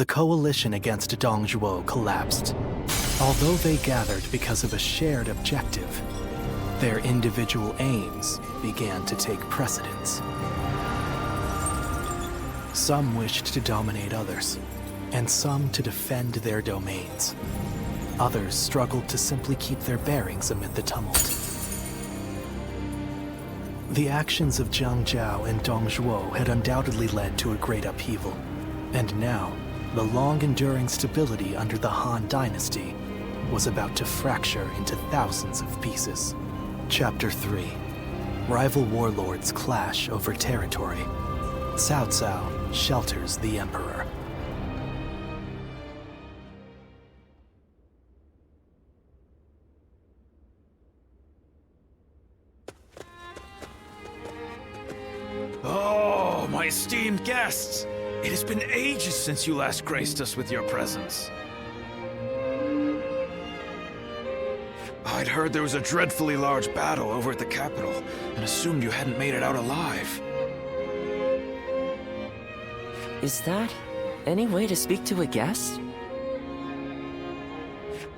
the coalition against Dongzhuo collapsed. Although they gathered because of a shared objective, their individual aims began to take precedence. Some wished to dominate others, and some to defend their domains. Others struggled to simply keep their bearings amid the tumult. The actions of Jiang Zhao and Dongzhuo had undoubtedly led to a great upheaval, and now, the long-enduring stability under the Han Dynasty was about to fracture into thousands of pieces. Chapter 3. Rival warlords clash over territory. Cao Cao shelters the Emperor. Oh, my esteemed guests! It has been ages since you last graced us with your presence. I'd heard there was a dreadfully large battle over at the capital, and assumed you hadn't made it out alive. Is that any way to speak to a guest?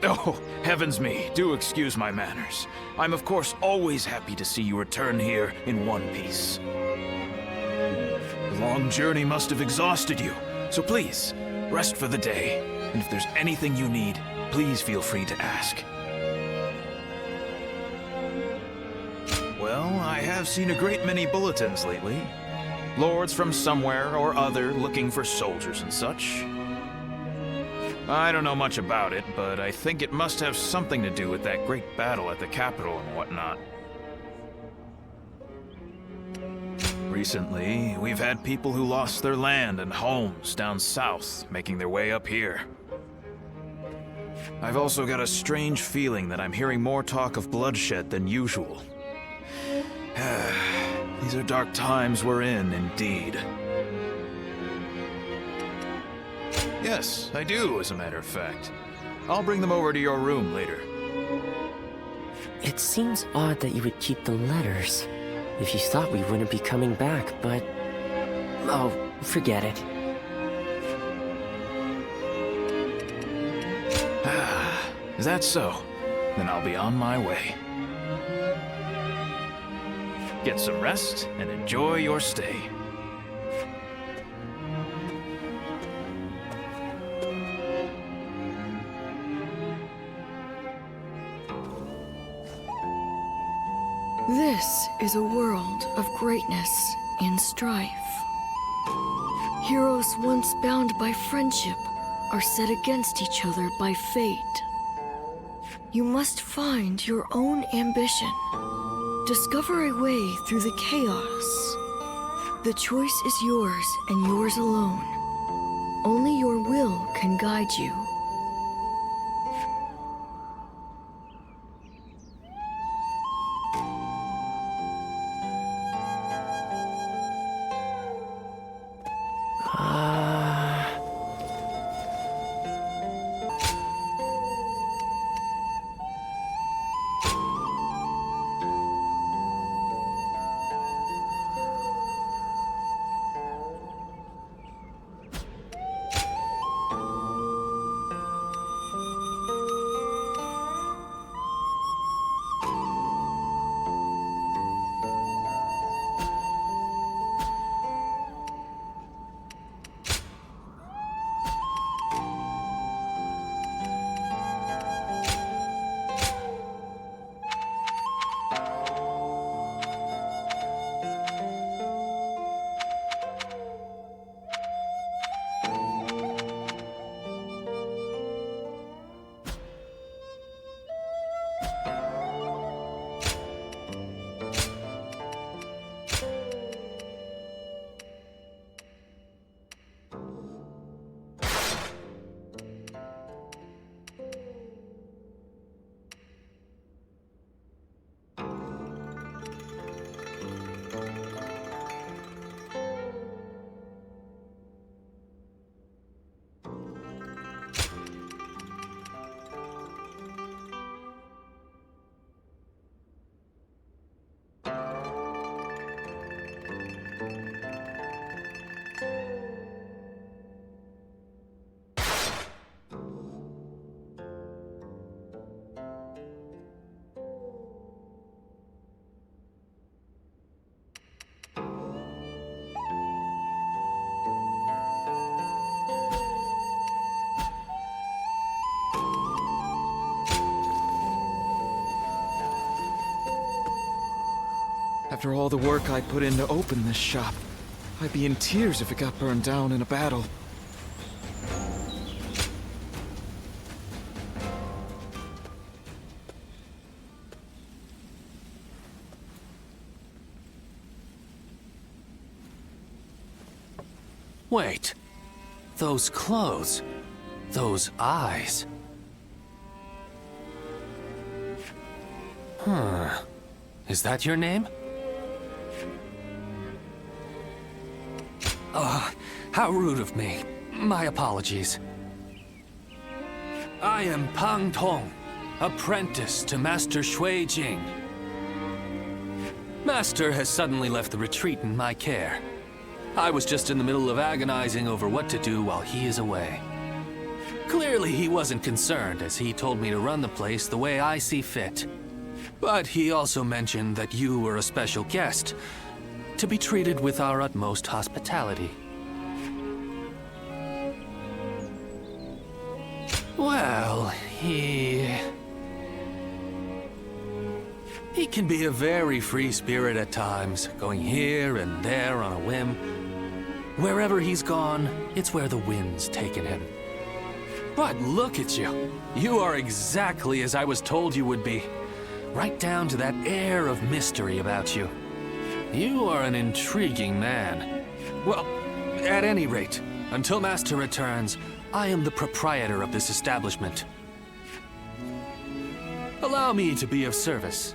Oh, heavens me, do excuse my manners. I'm of course always happy to see you return here in one piece. The long journey must have exhausted you, so please, rest for the day. And if there's anything you need, please feel free to ask. Well, I have seen a great many bulletins lately. Lords from somewhere or other looking for soldiers and such. I don't know much about it, but I think it must have something to do with that great battle at the capital and whatnot. Recently, we've had people who lost their land and homes down south, making their way up here. I've also got a strange feeling that I'm hearing more talk of bloodshed than usual. These are dark times we're in, indeed. Yes, I do, as a matter of fact. I'll bring them over to your room later. It seems odd that you would keep the letters. If you thought we wouldn't be coming back, but... oh, forget it. Is that so? Then I'll be on my way. Get some rest and enjoy your stay. This is a world of greatness and strife. Heroes once bound by friendship are set against each other by fate. You must find your own ambition. Discover a way through the chaos. The choice is yours and yours alone. Only your will can guide you. After all the work I put in to open this shop, I'd be in tears if it got burned down in a battle. Wait. Those clothes. Those eyes. Huh. Is that your name? How rude of me. My apologies. I am Pang Tong, apprentice to Master Shui Jing. Master has suddenly left the retreat in my care. I was just in the middle of agonizing over what to do while he is away. Clearly he wasn't concerned, as he told me to run the place the way I see fit. But he also mentioned that you were a special guest, to be treated with our utmost hospitality. Well, he can be a very free spirit at times, going here and there on a whim. Wherever he's gone, it's where the wind's taken him. But look at you. You are exactly as I was told you would be. Right down to that air of mystery about you. You are an intriguing man. Well, at any rate, until Master returns, I am the proprietor of this establishment. Allow me to be of service.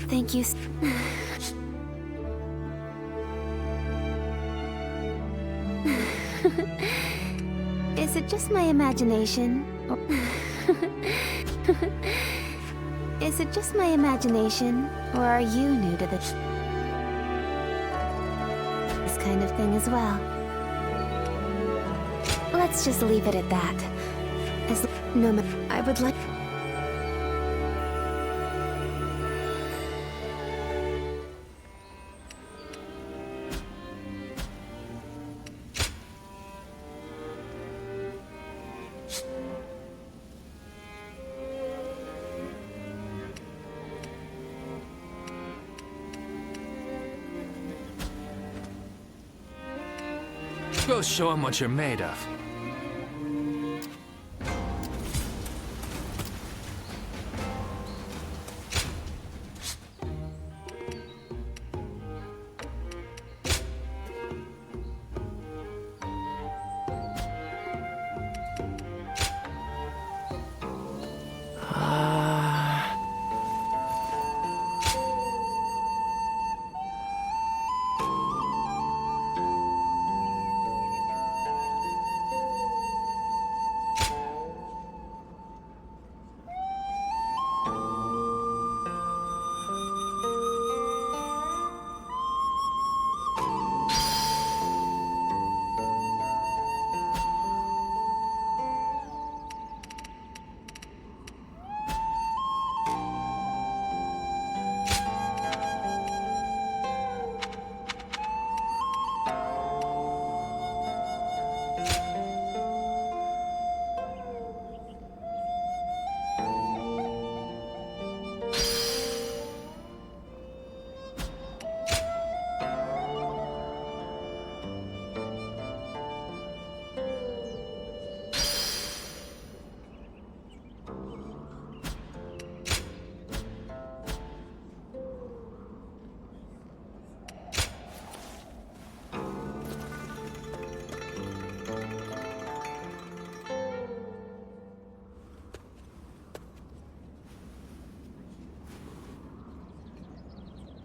Thank you. Is it just my imagination? Is it just my imagination? Or are you new to this kind of thing as well? Let's just leave it at that. I would like... Go show him what you're made of.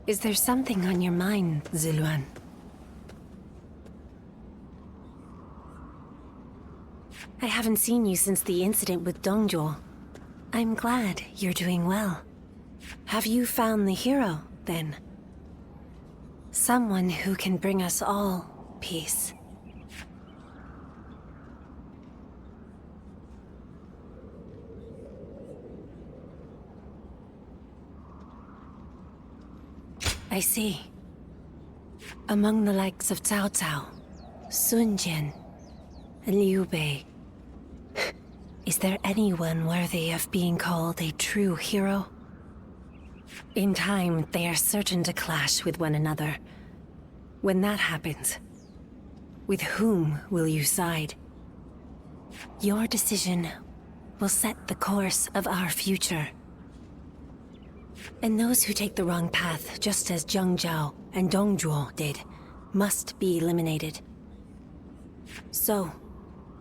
Is there something on your mind, Ziluan? I haven't seen you since the incident with Dongjuo. I'm glad you're doing well. Have you found the hero, then? Someone who can bring us all peace. I see. Among the likes of Cao Cao, Sun Jian, and Liu Bei, is there anyone worthy of being called a true hero? In time, they are certain to clash with one another. When that happens, with whom will you side? Your decision will set the course of our future. And those who take the wrong path, just as Zhang Zhao and Dongjuo did, must be eliminated. So,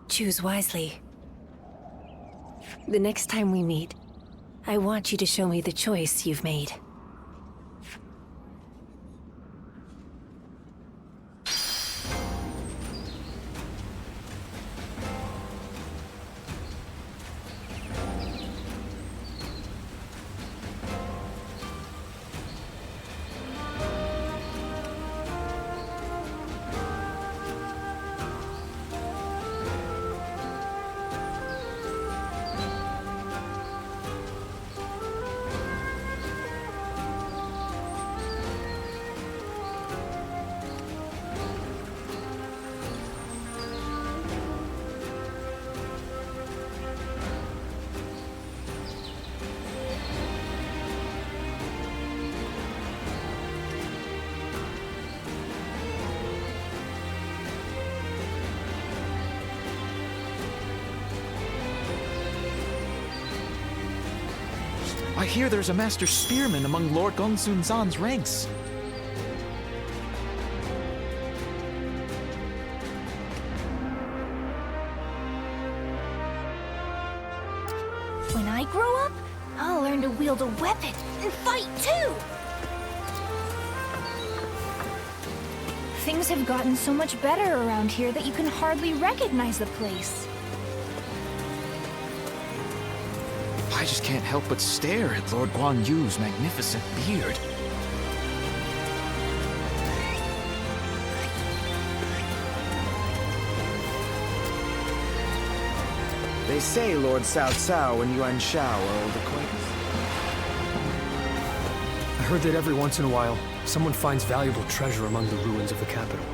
choose wisely. The next time we meet, I want you to show me the choice you've made. I hear there's a master spearman among Lord Gongsun Zan's ranks. When I grow up, I'll learn to wield a weapon and fight too! Things have gotten so much better around here that you can hardly recognize the place. I just can't help but stare at Lord Guan Yu's magnificent beard. They say Lord Cao Cao and Yuan Shao are old acquaintances. I heard that every once in a while, someone finds valuable treasure among the ruins of the capital.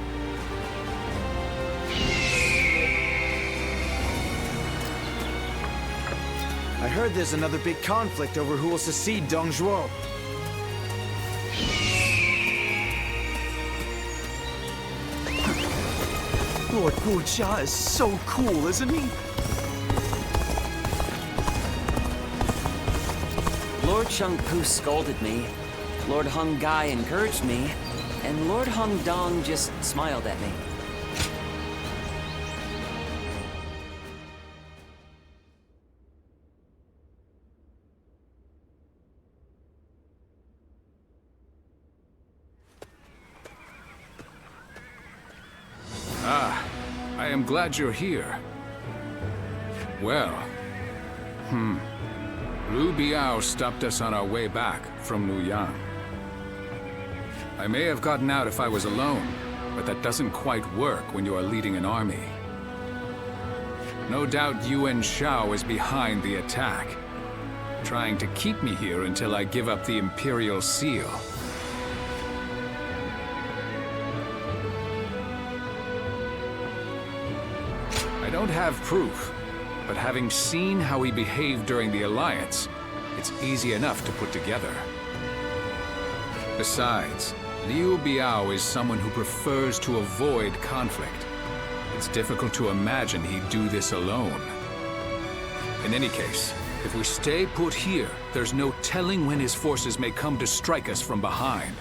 I heard there's another big conflict over who will succeed Dongjuo. Lord Guojia is so cool, isn't he? Lord Chengpu scolded me, Lord Hung Gai encouraged me, and Lord Hung Dong just smiled at me. I am glad you're here. Well, Liu Biao stopped us on our way back from Luoyang. I may have gotten out if I was alone, but that doesn't quite work when you are leading an army. No doubt Yuan Shao is behind the attack, trying to keep me here until I give up the Imperial Seal. I don't have proof, but having seen how he behaved during the Alliance, it's easy enough to put together. Besides, Liu Biao is someone who prefers to avoid conflict. It's difficult to imagine he'd do this alone. In any case, if we stay put here, there's no telling when his forces may come to strike us from behind.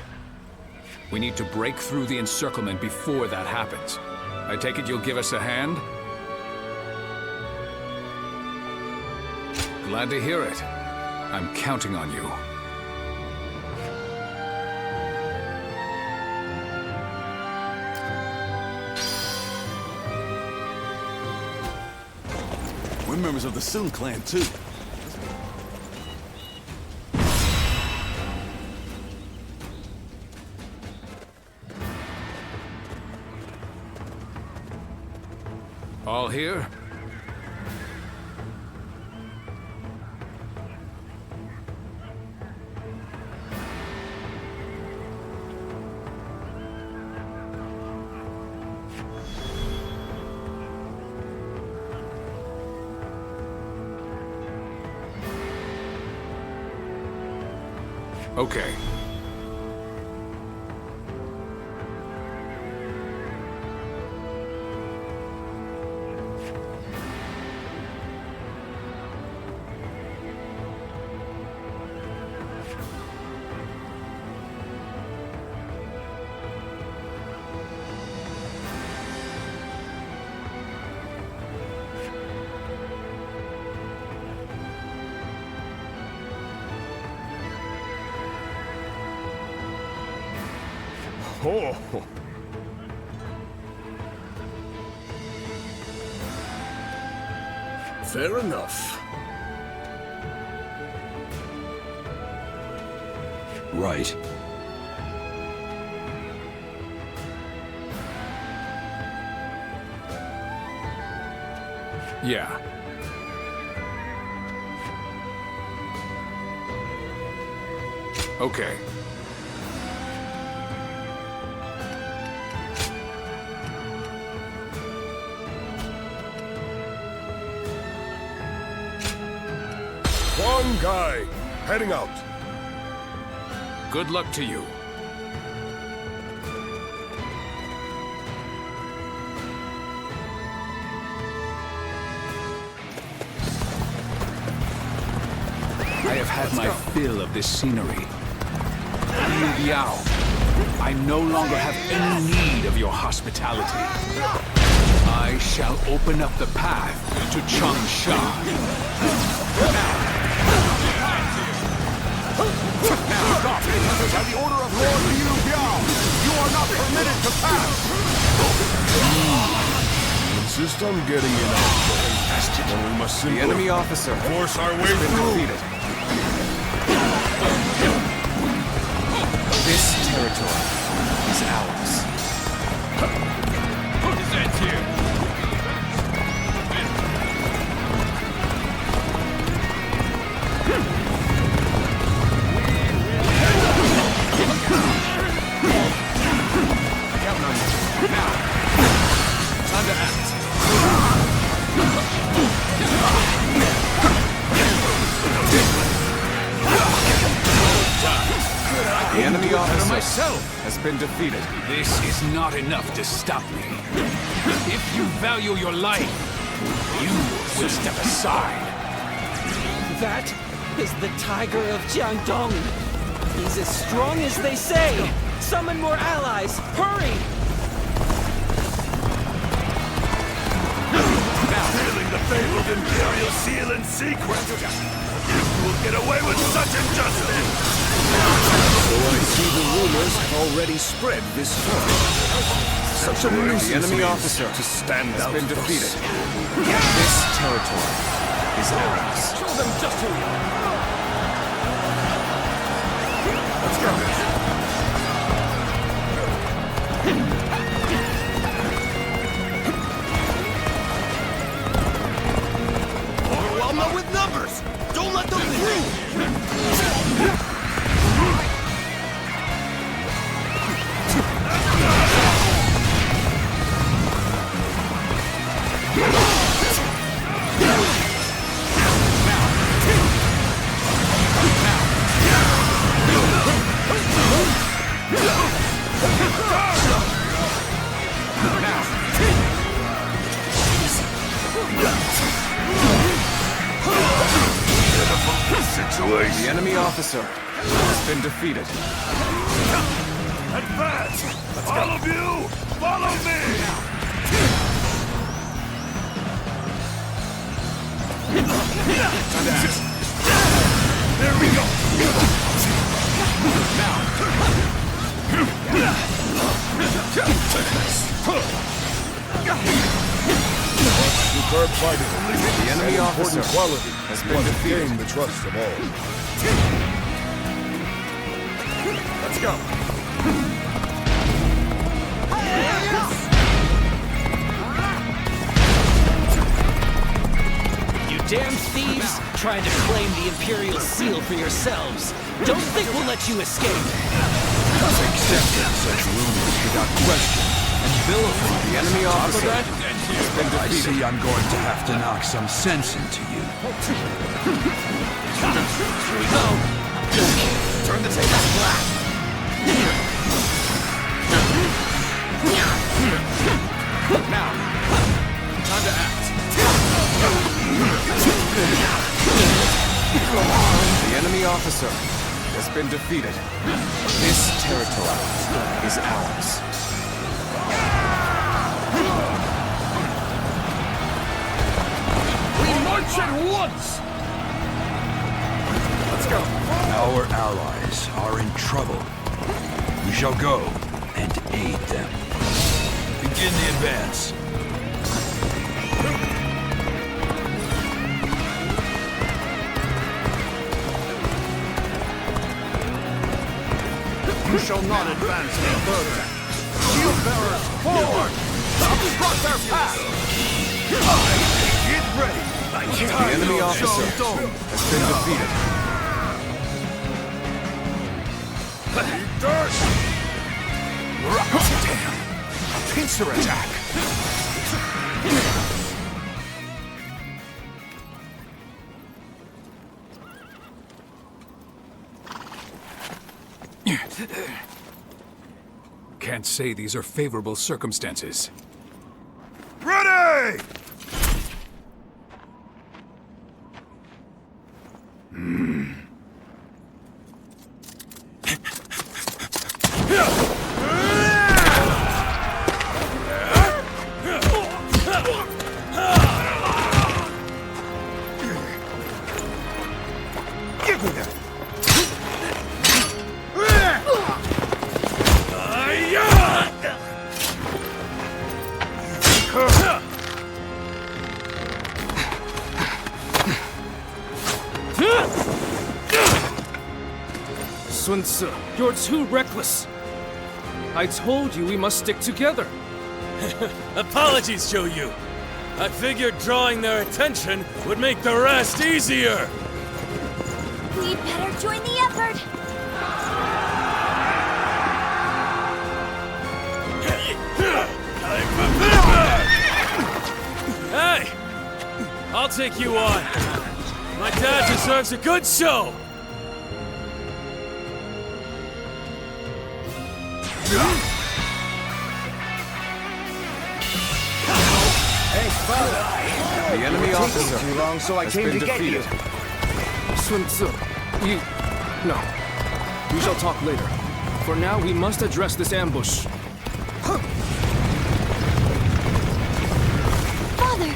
We need to break through the encirclement before that happens. I take it you'll give us a hand? Glad to hear it. I'm counting on you. We're members of the Sun clan, too. All here? Okay. Oh. Fair enough. Right. Yeah. Okay. One guy, heading out. Good luck to you. I have had my fill of this scenery. Liu Biao, I no longer have any need of your hospitality. I shall open up the path to Changsha. Stop! By the order of Lord Liu Biao, you are not permitted to pass! Insist on getting in then we must simply... The enemy officer force our way has been through! defeated. This territory is ours. Present here! The enemy officer myself has been defeated. This is not enough to stop me. If you value your life, you will step aside. That is the Tiger of Jiangdong. He's as strong as they say. Summon more allies. Hurry! Stealing the fabled Imperial Seal in secret! You will get away with such injustice! So I see the rumors have already spread this far. Such a nuisance. The enemy officer to stand has out been thus. defeated. This territory is ours. Show them just who we are. Let's go. Overwhelm them with numbers! Don't let them through! The enemy officer has been defeated. Advance! All of you, follow me! There we go! Now! Superb fighting. The enemy officer quality has been defeated. Gain the trust of all. Let's go. You damn thieves, trying to claim the Imperial seal for yourselves. Don't think we'll let you escape. Accepting such rumors without question and vilifying The enemy officer that, has been I defeated. see I'm going to have to knock some sense into you. Here we go. Turn the tables black. Now, time to act. The enemy officer has been defeated. This territory is ours. We march at once! Let's go. Our allies are in trouble. We shall go and aid them. Begin the advance. You shall not advance any further. Shield bearers, forward! Obstruct their path! Get ready! The enemy officer has been defeated. Damn! Pincer attack! Can't say these are favorable circumstances. Ready! Give me that! Sun Tzu, you're too reckless. I told you we must stick together. Apologies, Zhou Yu. I figured drawing their attention would make the rest easier. We'd better join the effort. Hey! I'll take you on. My dad deserves a good show. Hey, father! The enemy officer too long, so I has came been to get defeated. Sun Tzu, No. We shall talk later. For now, we must address this ambush. Father,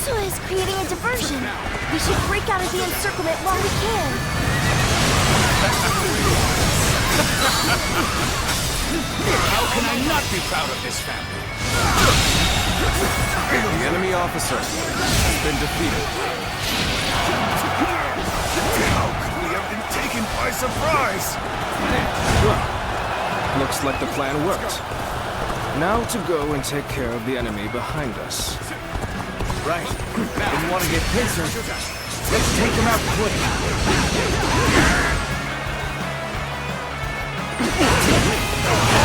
Su is creating a diversion. We should break out of the encirclement while we can. How can I not be proud of this family? The enemy officer has been defeated. How could we have been taken by surprise? Well, looks like the plan worked. Now to go and take care of the enemy behind us. Right. Didn't want to get pincer. Let's take him out quick.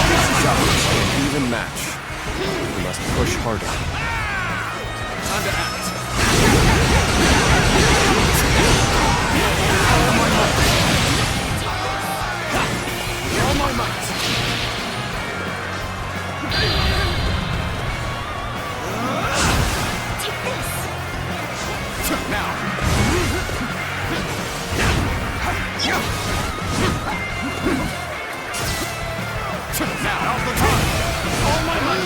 This is an even match. We must push harder. Time to act. All my might. Take this. Now. Now's the time. All my might.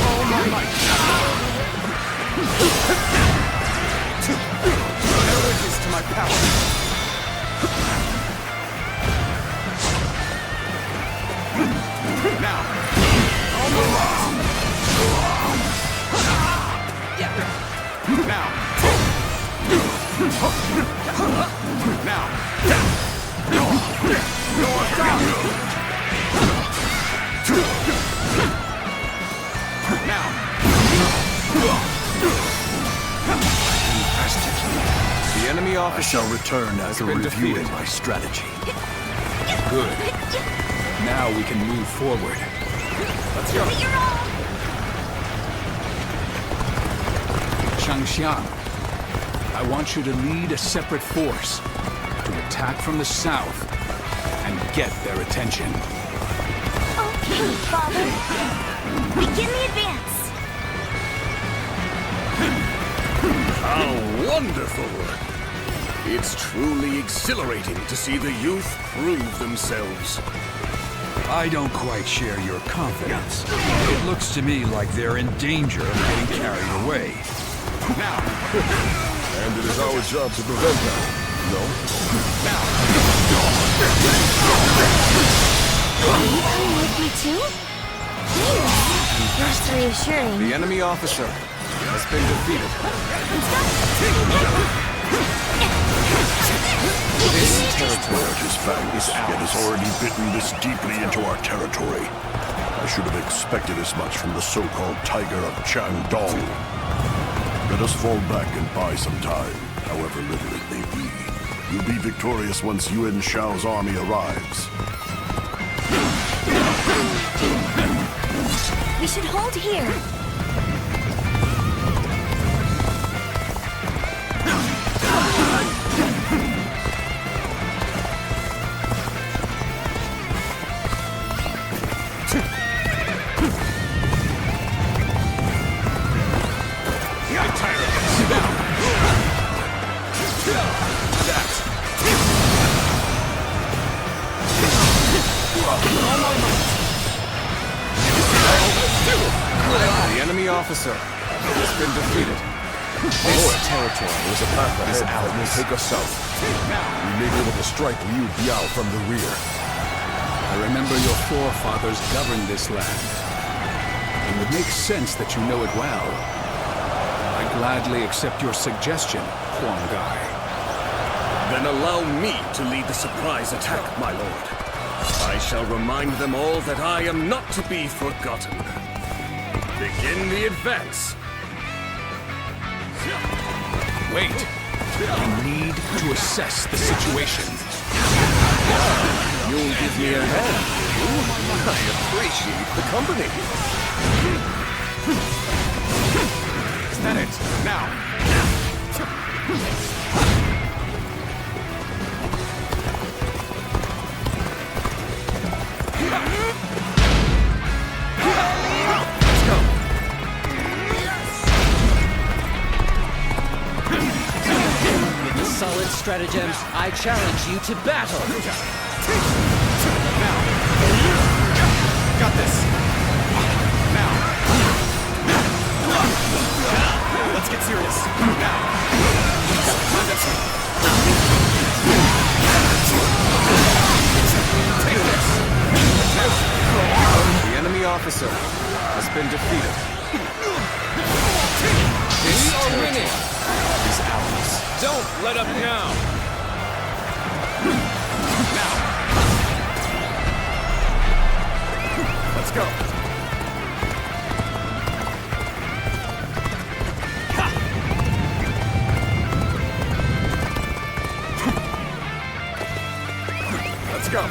All my might. There it is to my power. Now. All my might. I shall return after reviewing my strategy. Good. Now we can move forward. Let's go. Changxiang, I want you to lead a separate force to attack from the south and get their attention. Okay, Father. Begin the advance. How wonderful! It's truly exhilarating to see the youth prove themselves. I don't quite share your confidence. It looks to me like they're in danger of getting carried away. Now! And it is our job to prevent that. No? Now! Are you coming with me too? That's reassuring. The enemy officer has been defeated. This territory is fast, yet has already bitten this deeply into our territory. I should have expected as much from the so-called Tiger of Jian. Let us fall back and buy some time, however little it may be. We'll be victorious once Yuan Shao's army arrives. We should hold here. The enemy officer has been defeated. This territory is a path ahead that will take us south. We may be able to strike Liu Biao from the rear. I remember your forefathers governed this land. It would make sense that you know it well. I gladly accept your suggestion, Huang Gai. Then allow me to lead the surprise attack, my lord. I shall remind them all that I am not to be forgotten. Begin the advance. Wait. I need to assess the situation. You'll give me a hand. I appreciate the company. Is that it? Now! Solid stratagems, I challenge you to battle. Now! Got this! Now! Let's get serious! Now! Take this! The enemy officer has been defeated. This territory is ours. Don't let up now! Now! Let's go! Let's go!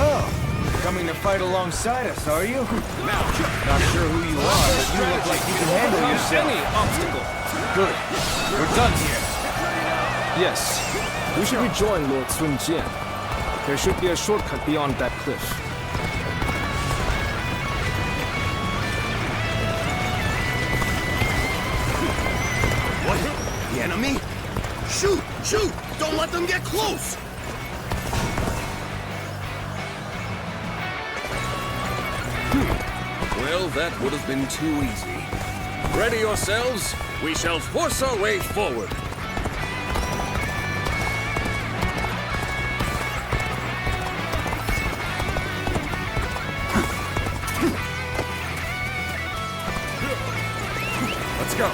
Oh, coming to fight alongside us, are you? Now! Not sure who you are, but you look like you can handle yourself. Any obstacle. Good. We're done here. Yes. We should rejoin Lord Sun Jian. There should be a shortcut beyond that cliff. What? The enemy? Shoot! Shoot! Don't let them get close! Well, that would have been too easy. Ready yourselves. We shall force our way forward. Let's go!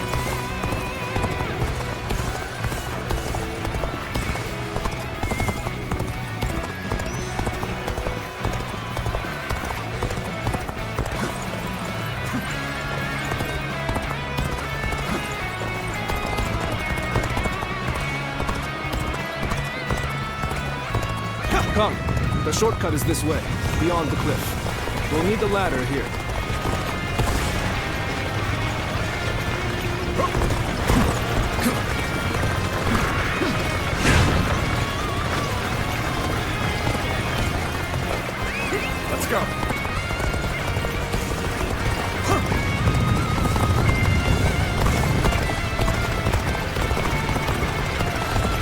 Come. The shortcut is this way, beyond the cliff. We'll need the ladder here. Let's go.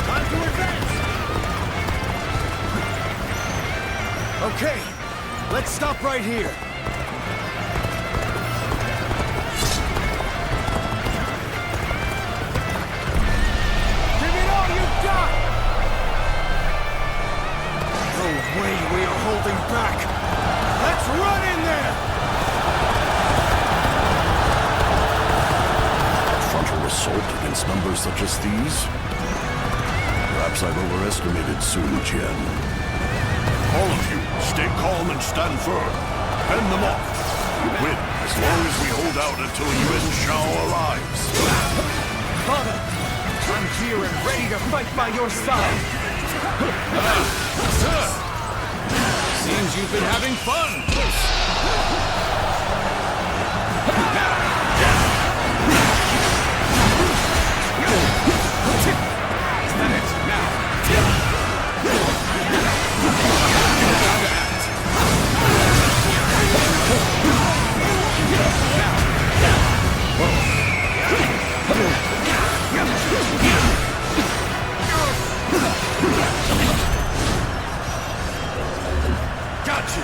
Time to advance! Okay, let's stop right here. Give it all you've got! No way we are holding back! Let's run in there! Frontal assault against numbers such as these? Perhaps I've overestimated Sun Jian. All of you, stay calm and stand firm. Fend them off. We win as long as we hold out until Yuan Shao arrives. Father, I'm here and ready to fight by your side. Seems you've been having fun. Is that it? Now. Got you!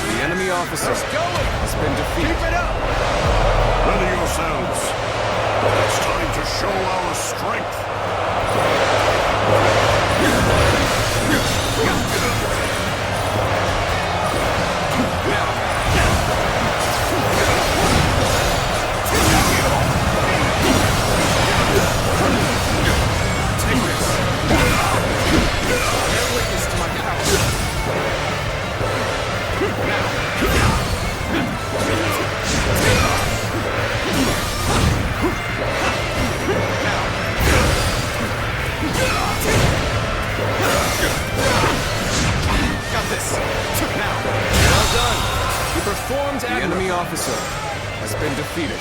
The enemy officer has been defeated. Keep it up! Ready yourselves. It's time to show our strength. Take this. Bear witness to my power. Got this. Now. Well done. You performed The enemy officer has been defeated.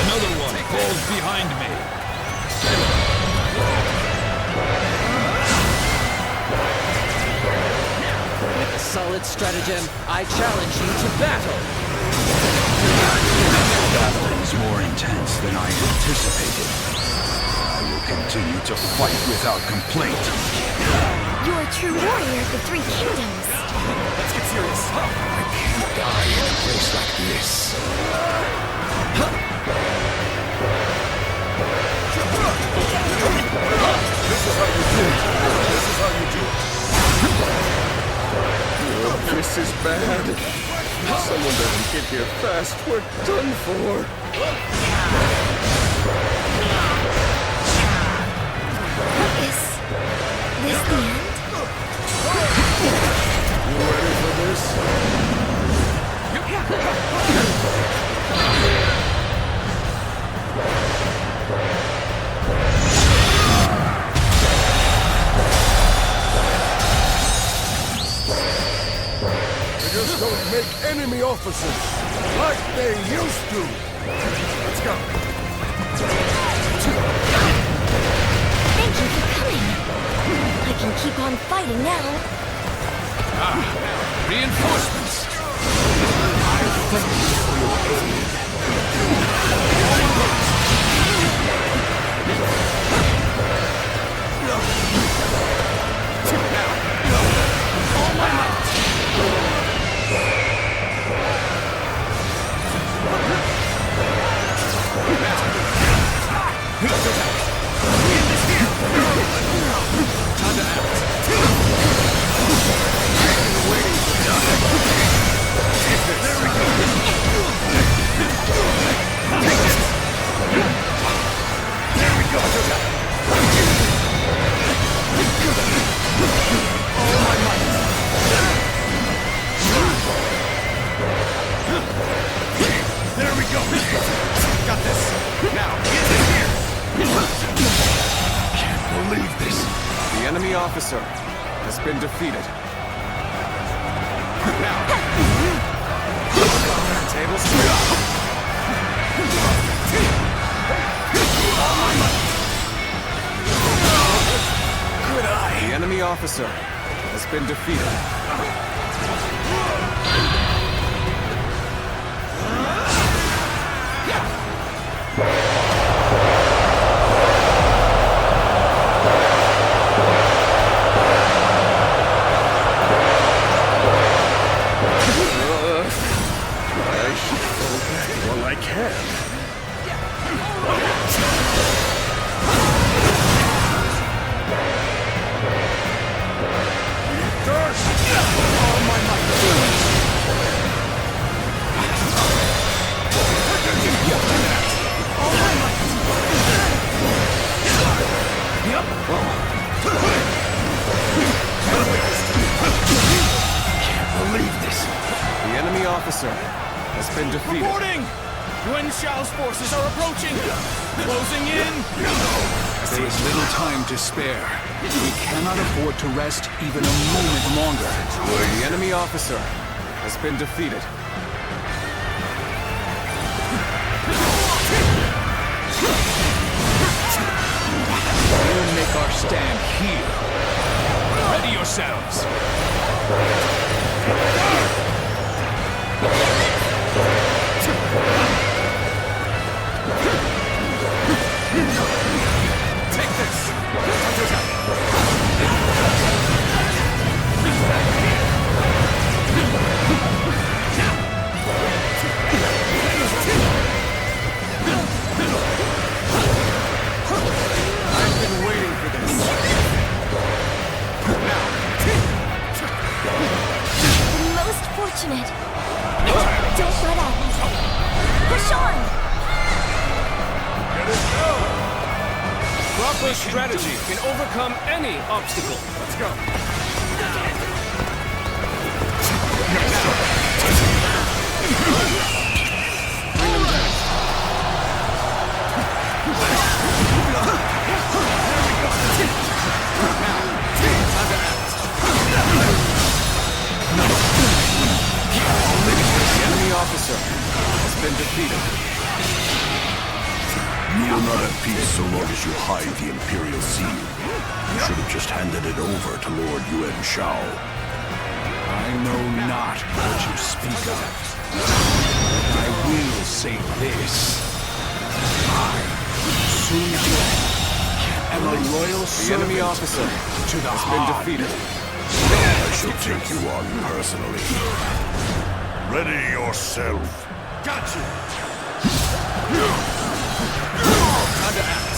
Another one falls behind me. With a solid stratagem, I challenge you to battle. Battle is more intense than I anticipated. I will continue to fight without complaint. You're a true warrior of the Three Kingdoms. Let's get serious. I can't die in a place like this. This is how you do it. This is how you do it. Oh, this is bad. If someone doesn't get here fast, we're done for. Is this the end? You ready for this? They just don't make enemy officers like they used to. Let's go. Thank you for coming. I can keep on fighting now. Reinforcements. I thank you for your aid. All my might. Time to act. There we go! Got this! Now, get in here! Can't believe this! The enemy officer has been defeated. Now! Tables Good eye! The enemy officer has been defeated. I should go back while I can. All my might. All my might. Yep. Can't believe this. The enemy officer has been defeated. Reporting! Yuan Shao's forces are approaching! Closing in! There is little time to spare. We cannot afford to rest even a moment longer. The enemy officer has been defeated. We'll make our stand here. Ready yourselves. Take this! I've been waiting for this. Most fortunate. Don't let up. Push on! Proper strategy can overcome any obstacle. Let's go. The enemy officer has been defeated. You will not have peace so long as you hide the Imperial Seal. You should have just handed it over to Lord Yuan Shao. I know not what you speak of. I will say this. I, Sun Jian, am a loyal The enemy servant officer to the has been Han. defeated. I shall take you on personally. Ready yourself. Got you. Time to act.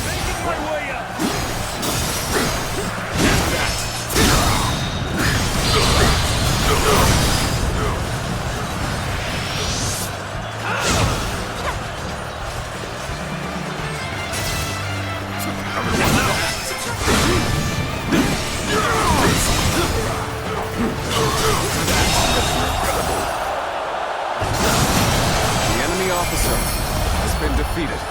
Making my way up. The enemy officer has been defeated.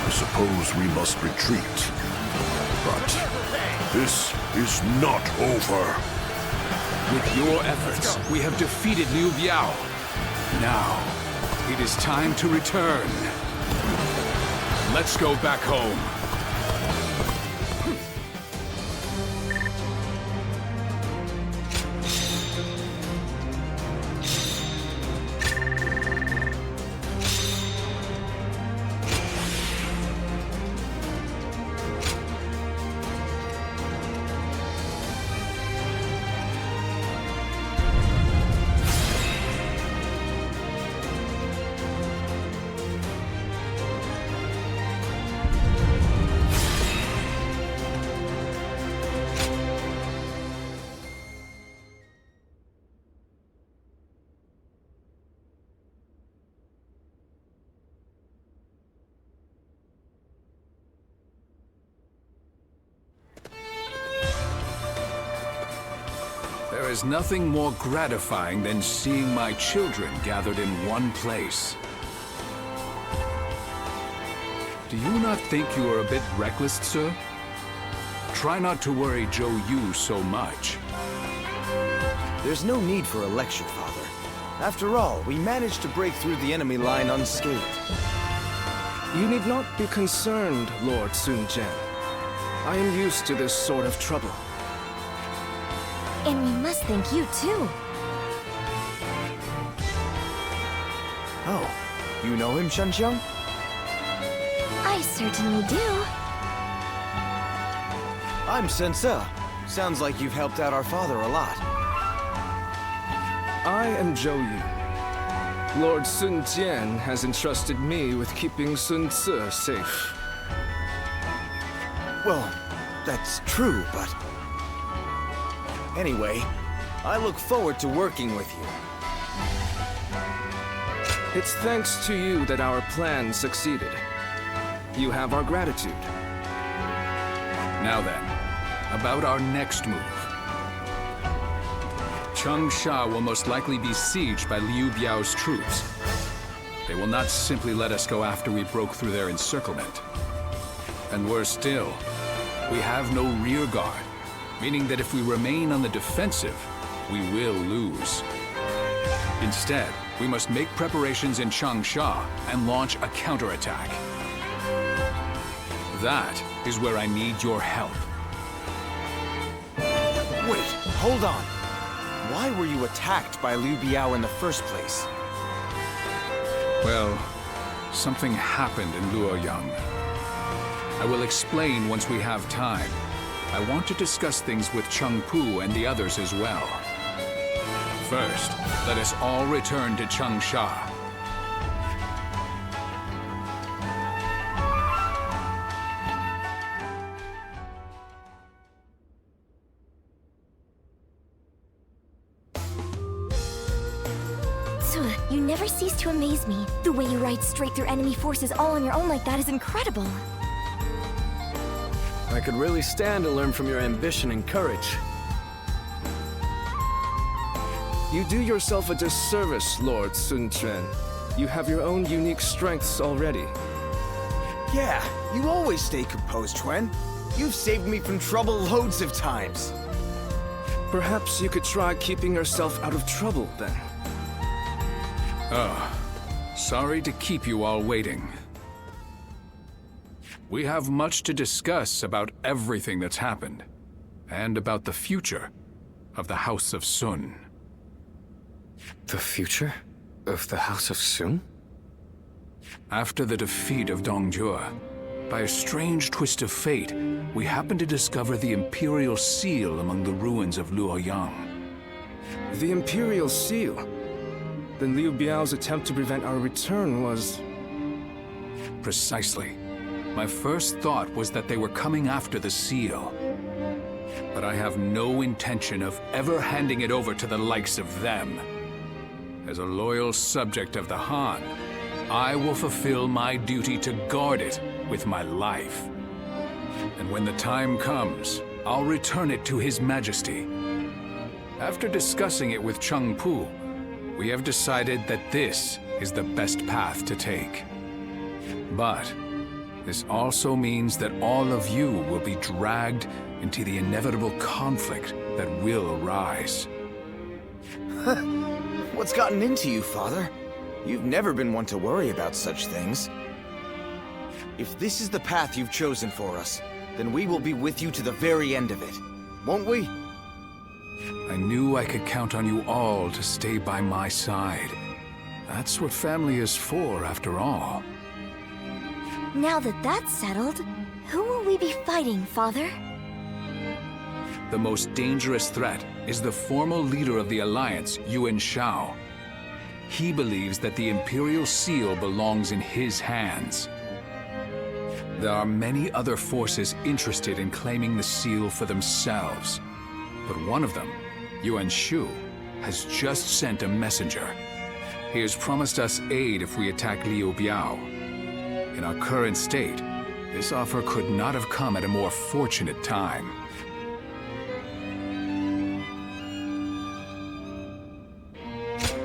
I suppose we must retreat. But this is not over. With your efforts, we have defeated Liu Biao. Now, it is time to return. Let's go back home. There is nothing more gratifying than seeing my children gathered in one place. Do you not think you are a bit reckless, sir? Try not to worry Zhou Yu so much. There's no need for a lecture, Father. After all, we managed to break through the enemy line unscathed. You need not be concerned, Lord Sun Jian. I am used to this sort of trouble. And we must thank you, too. Oh, you know him, Shenxiang? I certainly do. I'm Sense. Sounds like you've helped out our father a lot. I am Zhou Yu. Lord Sun Jian has entrusted me with keeping Sun Ce safe. Well, that's true, but... Anyway, I look forward to working with you. It's thanks to you that our plan succeeded. You have our gratitude. Now then, about our next move. Changsha will most likely be sieged by Liu Biao's troops. They will not simply let us go after we broke through their encirclement. And worse still, we have no rear guard, meaning that if we remain on the defensive, we will lose. Instead, we must make preparations in Changsha and launch a counterattack. That is where I need your help. Wait, hold on. Why were you attacked by Liu Biao in the first place? Well, something happened in Luoyang. I will explain once we have time. I want to discuss things with Cheng Pu and the others as well. First, let us all return to Changsha. You never cease to amaze me. The way you ride straight through enemy forces all on your own like that is incredible. I could really stand to learn from your ambition and courage. You do yourself a disservice, Lord Sun Quan. You have your own unique strengths already. Yeah, you always stay composed, Quan. You've saved me from trouble loads of times. Perhaps you could try keeping yourself out of trouble, then. Sorry to keep you all waiting. We have much to discuss about everything that's happened, and about the future of the House of Sun. The future of the House of Sun? After the defeat of Dongjue, by a strange twist of fate, we happened to discover the Imperial Seal among the ruins of Luoyang. The Imperial Seal? Then Liu Biao's attempt to prevent our return was... Precisely. My first thought was that they were coming after the seal. But I have no intention of ever handing it over to the likes of them. As a loyal subject of the Han, I will fulfill my duty to guard it with my life. And when the time comes, I'll return it to His Majesty. After discussing it with Cheng Pu, we have decided that this is the best path to take. But this also means that all of you will be dragged into the inevitable conflict that will arise. What's gotten into you, Father? You've never been one to worry about such things. If this is the path you've chosen for us, then we will be with you to the very end of it, won't we? I knew I could count on you all to stay by my side. That's what family is for, after all. Now that that's settled, who will we be fighting, Father? The most dangerous threat is the formal leader of the Alliance, Yuan Shao. He believes that the Imperial Seal belongs in his hands. There are many other forces interested in claiming the seal for themselves. But one of them, Yuan Shu, has just sent a messenger. He has promised us aid if we attack Liu Biao. In our current state, this offer could not have come at a more fortunate time.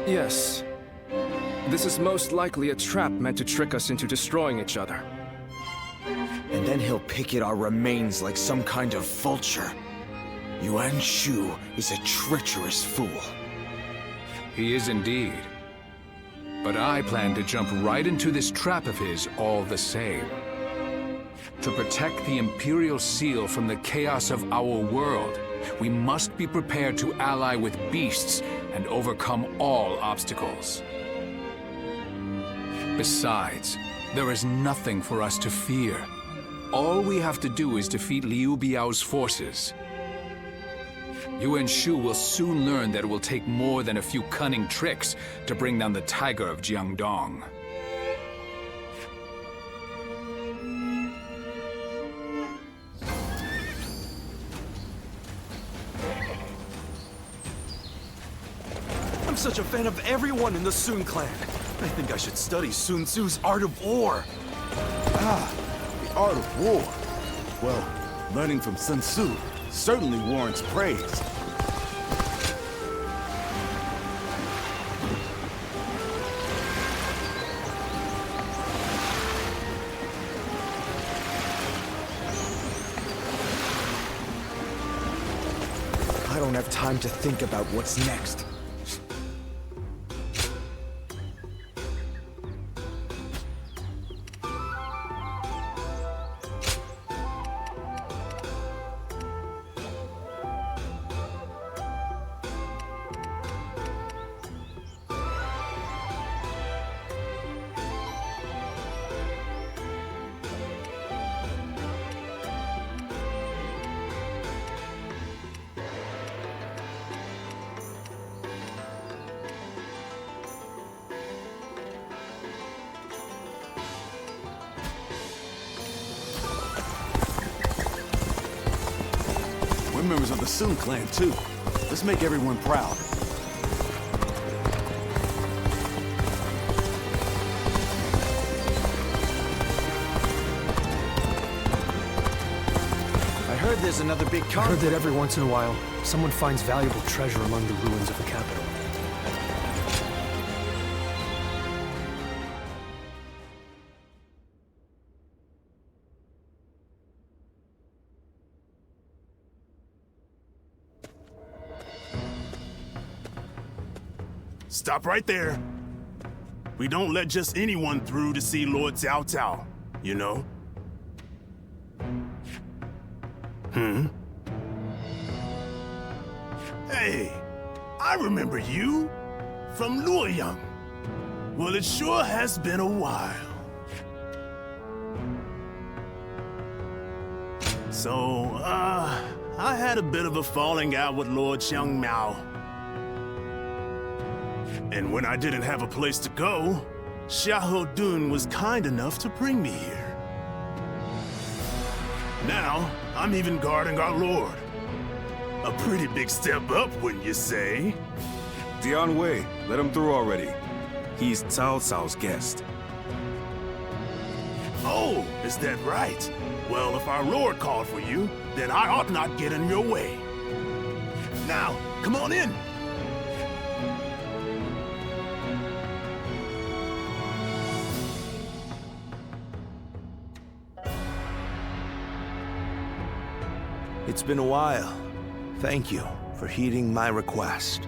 Yes. This is most likely a trap meant to trick us into destroying each other. And then he'll pick at our remains like some kind of vulture. Yuan Shu is a treacherous fool. He is indeed. But I plan to jump right into this trap of his all the same. To protect the Imperial Seal from the chaos of our world, we must be prepared to ally with beasts and overcome all obstacles. Besides, there is nothing for us to fear. All we have to do is defeat Liu Biao's forces. Yuan Shu will soon learn that it will take more than a few cunning tricks to bring down the Tiger of Jiangdong. I'm such a fan of everyone in the Sun clan. I think I should study Sun Tzu's Art of War. Ah, the Art of War. Well, learning from Sun Tzu certainly warrants praise. I don't have time to think about what's next. We're members of the Sun clan, too. Let's make everyone proud. I heard there's another big I heard conflict. that every once in a while, someone finds valuable treasure among the ruins of the capital. Stop right there. We don't let just anyone through to see Lord Cao Cao, you know? Hey, I remember you from Luoyang. Well, it sure has been a while. So, I had a bit of a falling out with Lord Xiang Miao. And when I didn't have a place to go, Xiahou Dun was kind enough to bring me here. Now, I'm even guarding our lord. A pretty big step up, wouldn't you say? Dian Wei, let him through already. He's Cao Cao's guest. Oh, is that right? Well, if our lord called for you, then I ought not get in your way. Now, come on in. It's been a while. Thank you for heeding my request.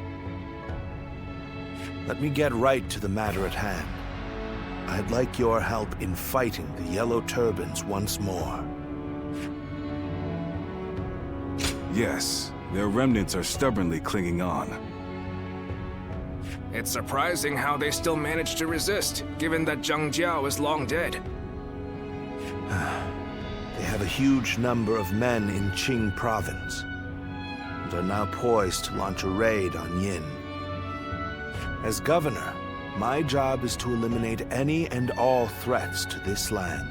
Let me get right to the matter at hand. I'd like your help in fighting the Yellow Turbans once more. Yes, their remnants are stubbornly clinging on. It's surprising how they still managed to resist, given that Zhang Jiao is long dead. They have a huge number of men in Qing province, and are now poised to launch a raid on Yin. As governor, my job is to eliminate any and all threats to this land.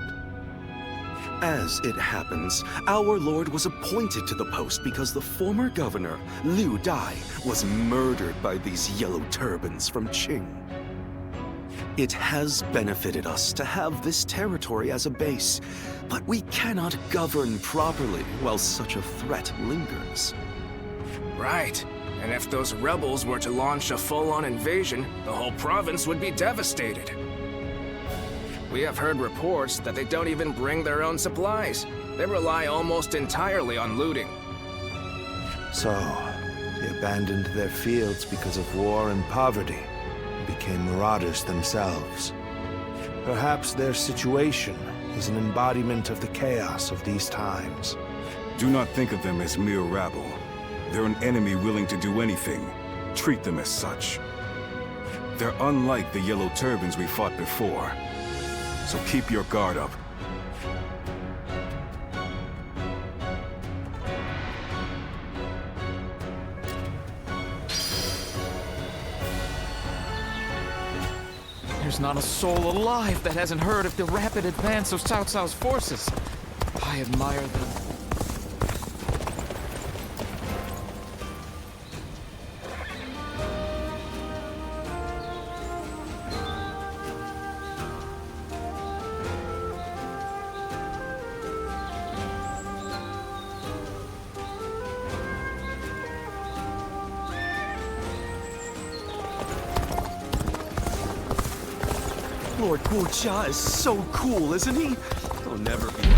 As it happens, our lord was appointed to the post because the former governor, Liu Dai, was murdered by these yellow turbans from Qing. It has benefited us to have this territory as a base, but we cannot govern properly while such a threat lingers. Right. And if those rebels were to launch a full-on invasion, the whole province would be devastated. We have heard reports that they don't even bring their own supplies. They rely almost entirely on looting. So, they abandoned their fields because of war and poverty, and became marauders themselves. Perhaps their situation is an embodiment of the chaos of these times. Do not think of them as mere rabble. They're an enemy willing to do anything. Treat them as such. They're unlike the yellow turbans we fought before. So keep your guard up. There's not a soul alive that hasn't heard of the rapid advance of Cao Cao's forces. I admire them. Lord Guojia is so cool, isn't he? He'll never be...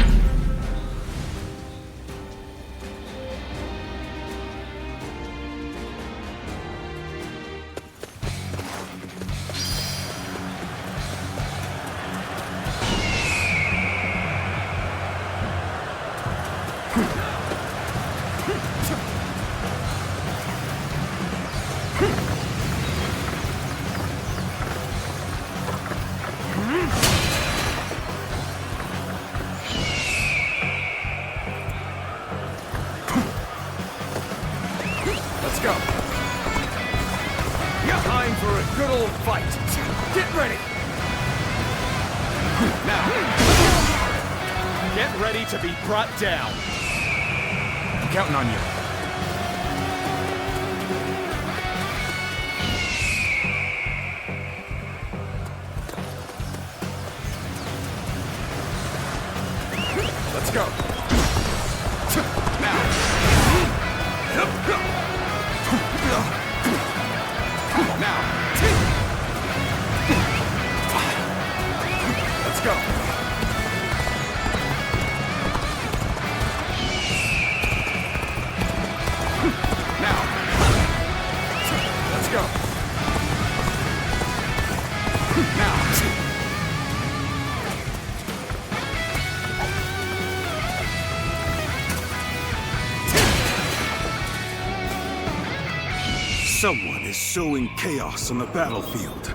Time for a good old fight. Get ready. Now, get ready to be brought down. I'm counting on you. Let's go. Now. Now. Let's go. Now. Let's go. Now. Someone is sowing chaos on the battlefield.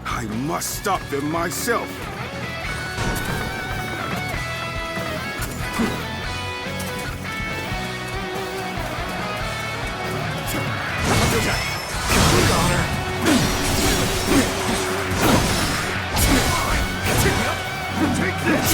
I must stop them myself. Take this!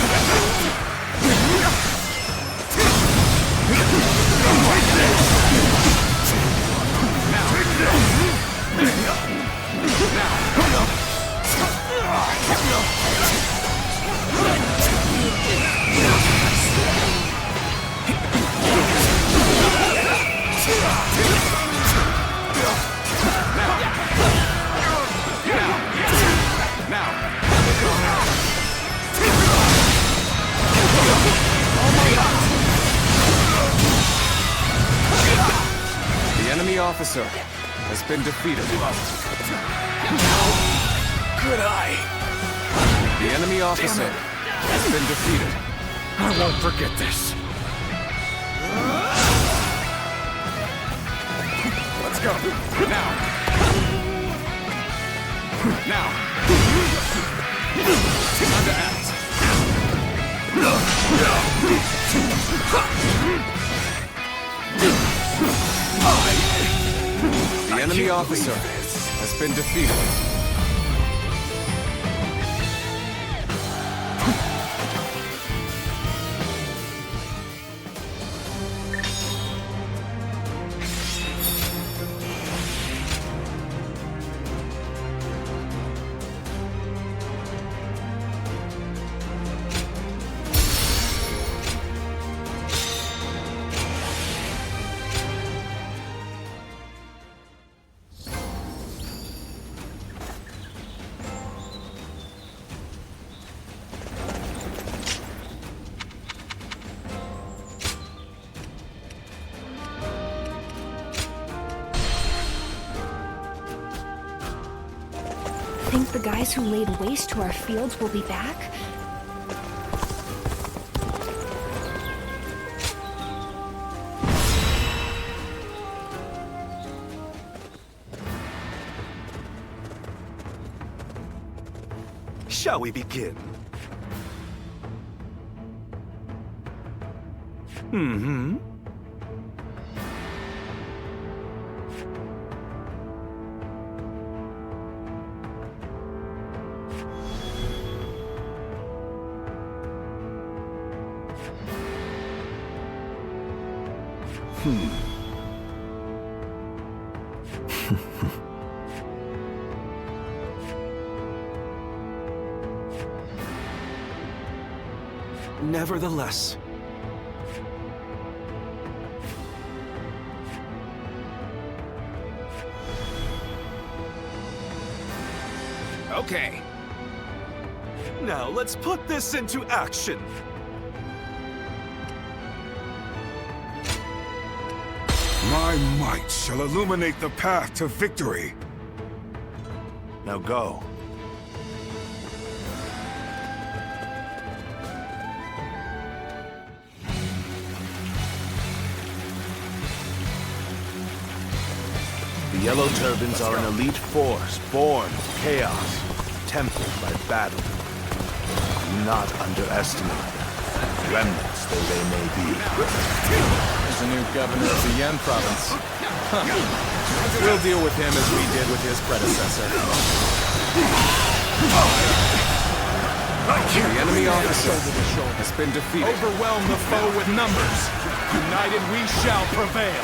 The enemy officer has been defeated. Good eye. The enemy officer has been defeated. I won't forget this. Let's go. Now. Now. Time to act. The enemy officer has been defeated. think the guys who laid waste to our fields will be back? Shall we begin? Mm-hmm. Nevertheless, okay. Now let's put this into action. My might shall illuminate the path to victory. Now go. The Yellow Turbans are an elite force, born of chaos, tempered by battle. Do not underestimate them, remnants though they may be. There's a new governor of the Jian province. Huh. We'll deal with him as we did with his predecessor. The enemy officer has been defeated. Overwhelm the foe with numbers. United we shall prevail.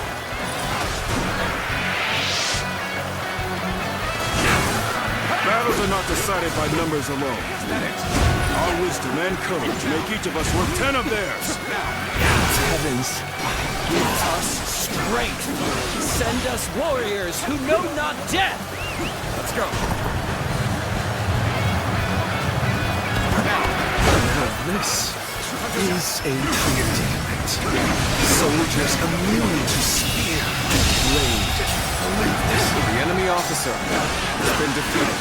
Battles are not decided by numbers alone. Our wisdom and courage make each of us worth 10 of theirs. Heavens, give us strength. Send us warriors who know not death. Let's go. Now, this is a predicament. Soldiers immune to spear and blade. The enemy officer has been defeated.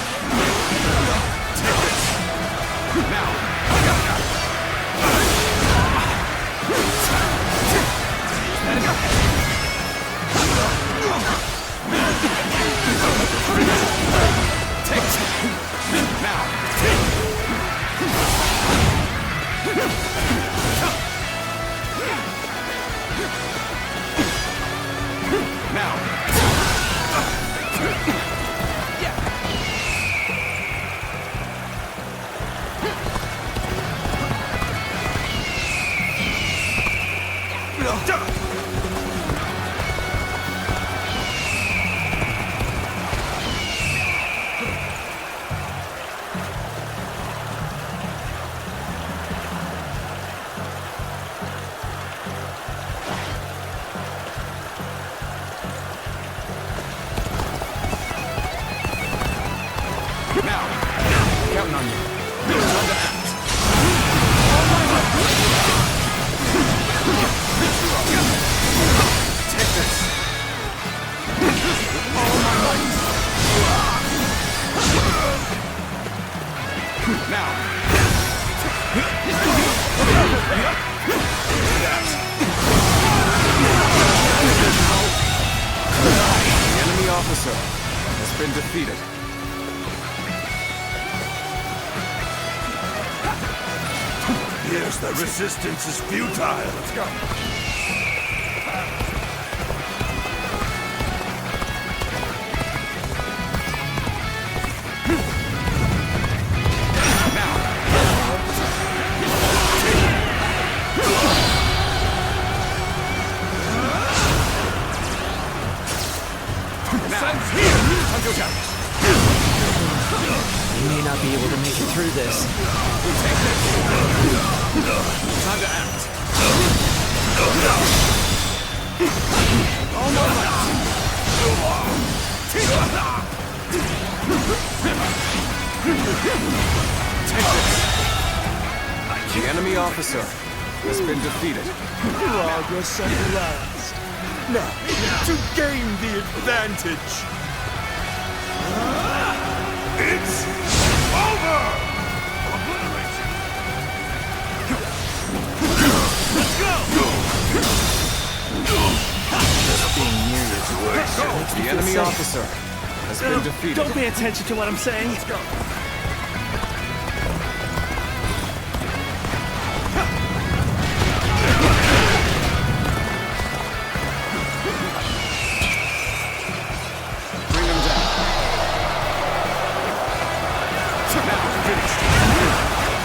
Take this. Now. Take this. Now. Counting on you. Time to act. Take this. All my might. Now. The enemy officer has been defeated. Yes, the resistance is futile. Let's go. We may not be able to make it through this. Time to act. All my might. Take this. The enemy officer has been defeated. Progress at last. Now, to gain the advantage. It's over! Obliteration! Let's go! Just being near you makes me The feel enemy safe. officer has been defeated. Don't pay attention to what I'm saying. Let's go. Bring him down. Now, finished.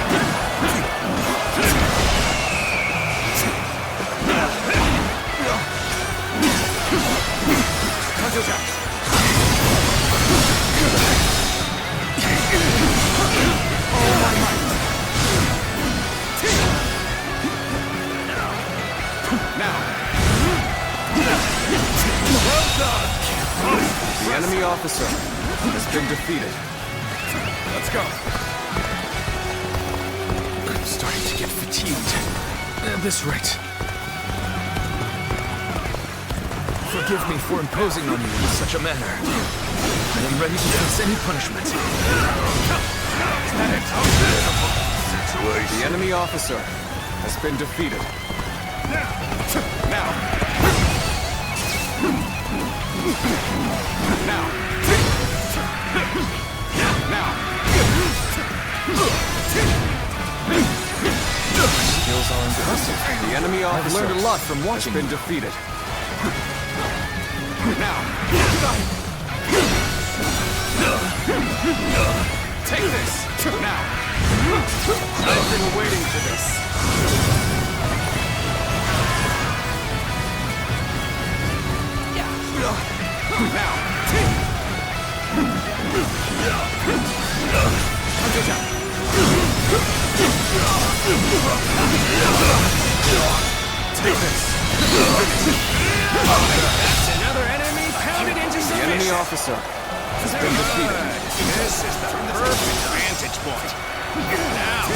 The enemy officer has been defeated. Let's go. I'm starting to get fatigued. At this rate. Forgive me for imposing on you in such a manner. I am ready to face any punishment. The enemy officer has been defeated. Now. Skills are impressive. The enemy officer I've learned a lot from watching has been defeated. Now. Take this. Now. I've been waiting for this. Take this. That's another enemy pounded into The submission. enemy officer has been defeated. This is the perfect vantage point. Now,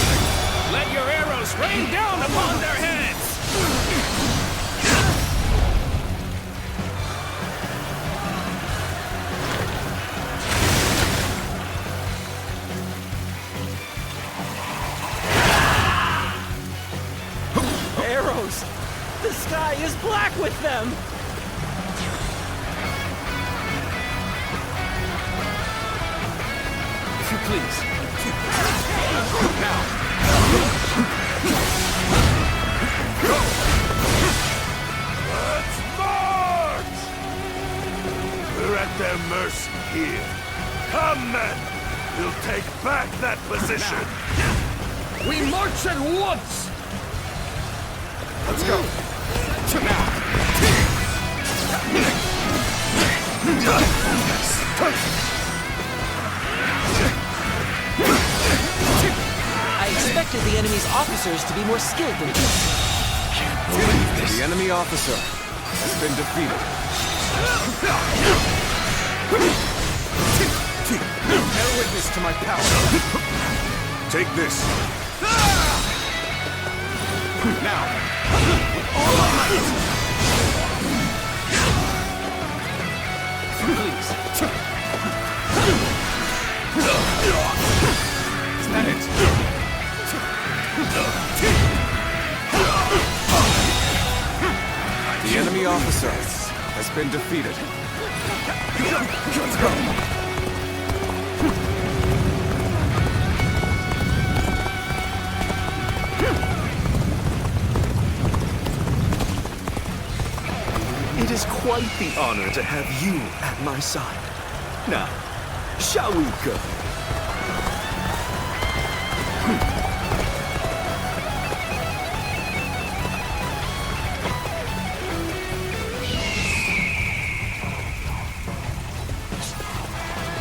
let your arrows rain down upon their heads. Arrows! The sky is black with them! If you please. Now. Let's march! We're at their mercy here. Come, men! We'll take back that position. We march at once! Let's go. I expected the enemy's officers to be more skilled than this. The enemy officer has been defeated. Bear witness to my power. Take this. Now. All my might! Please. Is that it? The enemy officer has been defeated. Let's go. It is quite the honor to have you at my side. Now, shall we go?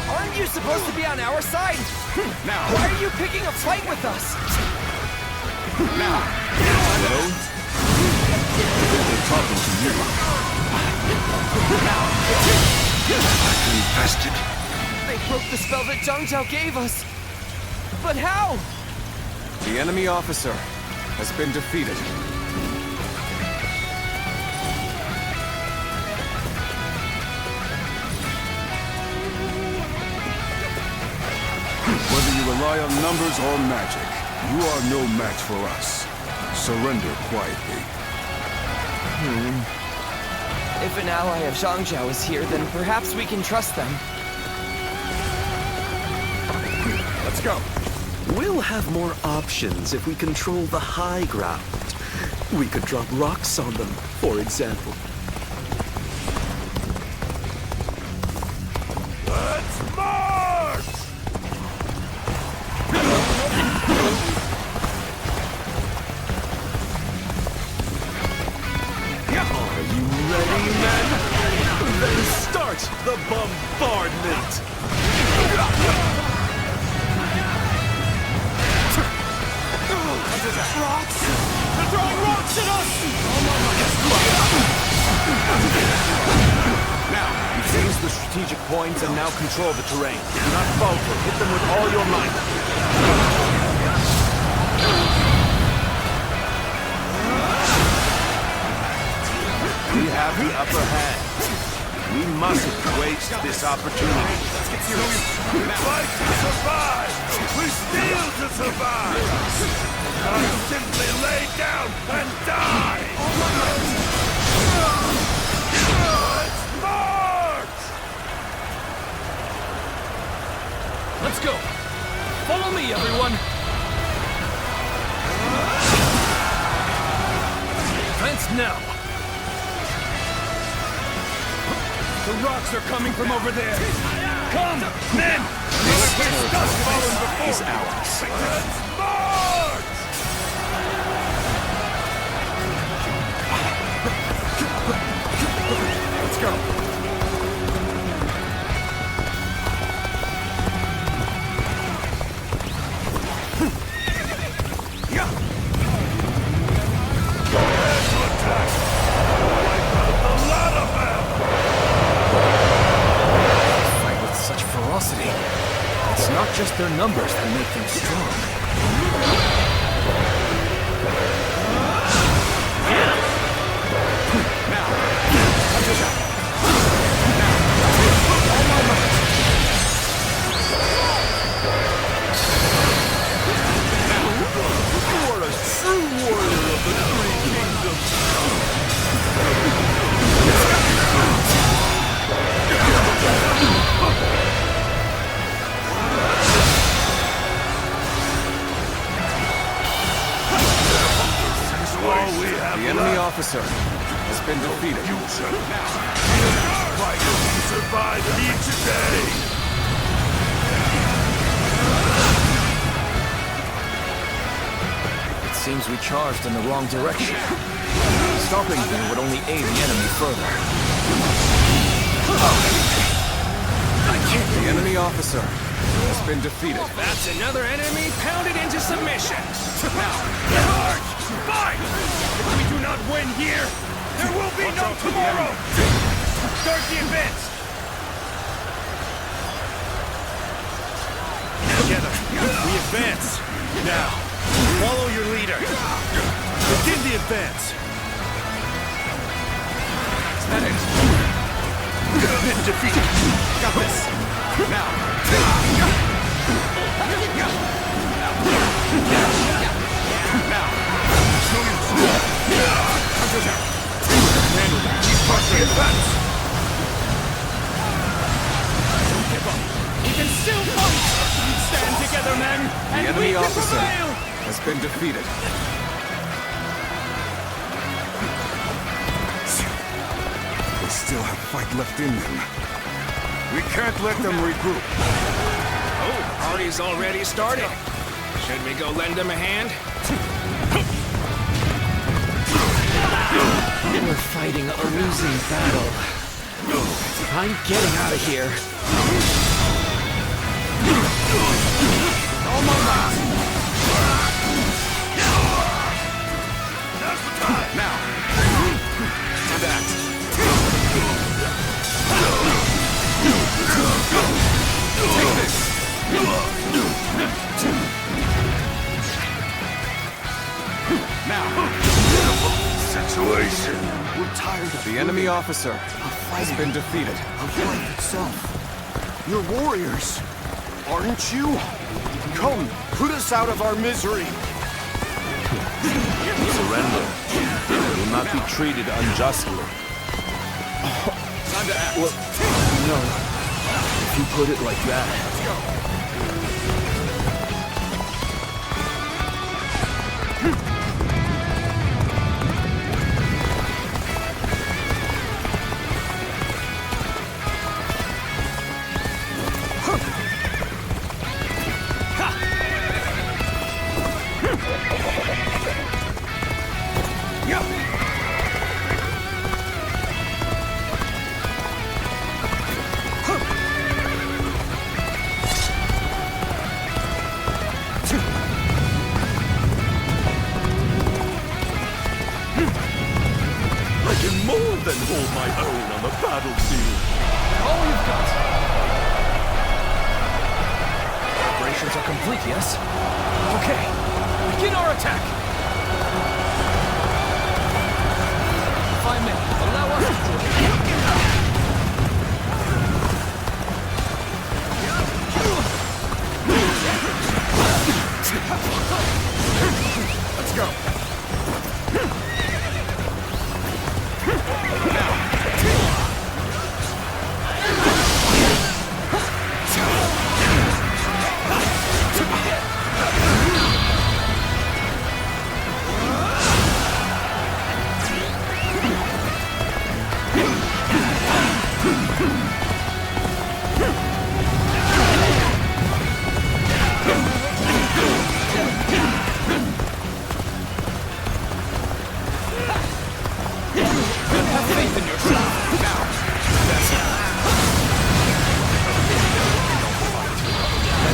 Aren't you supposed to be on our side? Now. Why are you picking a fight with us? Now. Hello? They're talking to you. Bastard. They broke the spell that Zhang Zhao gave us. But how? The enemy officer has been defeated. rely on numbers or magic. You are no match for us. Surrender quietly. If an ally of Zhangjiao is here, then perhaps we can trust them. Let's go. We'll have more options if we control the high ground. We could drop rocks on them, for example. Let's march! Are you ready, men? Then start the bombardment! Rocks! They're throwing rocks at us! Now, you've seized the strategic points and now control the terrain. Do not falter. Hit them with all your might. We have the upper hand. We mustn't waste this opportunity. Let's get serious. We fight to survive! We steal to survive! I simply lay down and die! Let's march! Let's go! Follow me, everyone! Advance now! The rocks are coming from over there! Come, men! This dust fallen before is ours. Let's march! Let's go. It's not just their numbers that make them strong. You are a true warrior of the Three Kingdoms! The enemy officer has been defeated. Fighters who survive each day! It seems we charged in the wrong direction. Stopping them would only aid the enemy further. The enemy officer has been defeated. That's another enemy pounded into submission. Now, charge! Fight! If we do not win here, there will be no tomorrow! Start the advance! Together, we advance. Now, follow your leader. Begin the advance. Is that it? Been defeated. Got this. Now. Don't give up. You can still fight. Stand together, men. The enemy officer has been defeated. They still have fight left in them. We can't let them regroup. Oh, the party's already started. Should we go lend them a hand? We're fighting a losing battle. I'm getting out of here. Now's the time. Now. And act. Take this. Now. Situation. We're tired of The enemy officer has been defeated. of life itself. You're warriors, aren't you? Come, put us out of our misery! Surrender. You will not be treated unjustly. Time to act. Well, no. If you put it like that. Let's go. Hold my own on the battlefield. All you've got. Preparations are complete, yes? Okay, begin our attack. If I may, allow us to Let's go.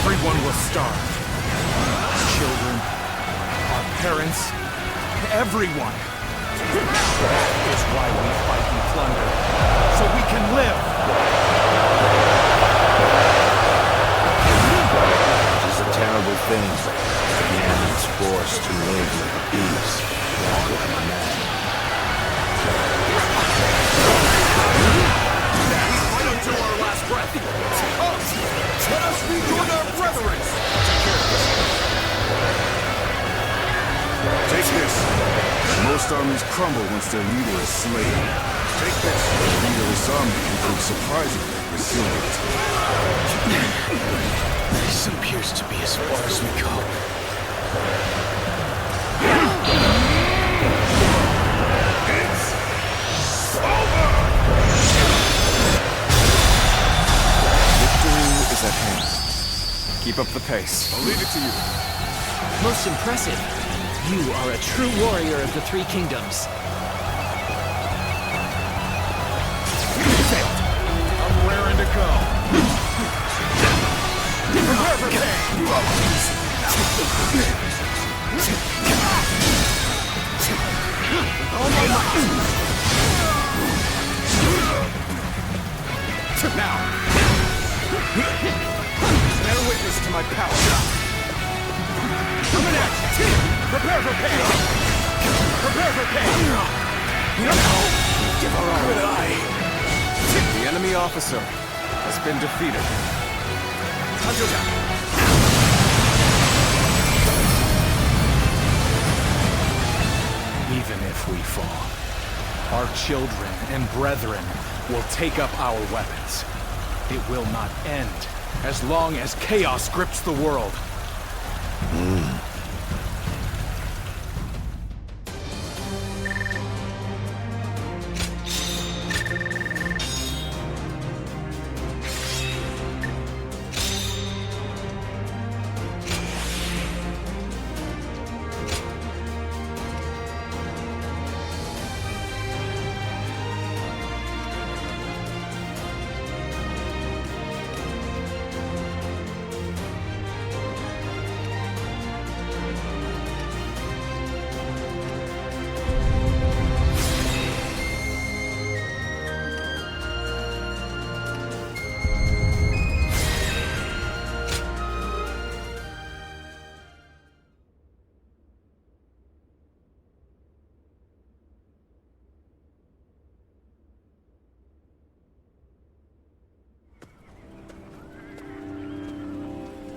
Everyone will starve. Our children, our parents, everyone. That's why we fight and plunder, so we can live. It is a terrible thing. Man is forced to live like a beast, rather than a man. Fight until our last breath! Come! Let us rejoin our brethren! Take this. Most armies crumble once their leader is slain. Take this. The leader of this army can prove surprisingly resilient. This appears to be as far as we go. It's over! Victory is at hand. Keep up the pace. I'll leave it to you. Most impressive. You are a true warrior of the Three Kingdoms. I'm raring to go. Prepare for pain! All my might! Now! Bear witness to my power. Coming at you! Prepare for pain! Prepare for pain! Give her all that I... The enemy officer has been defeated. Even if we fall, our children and brethren will take up our weapons. It will not end as long as chaos grips the world.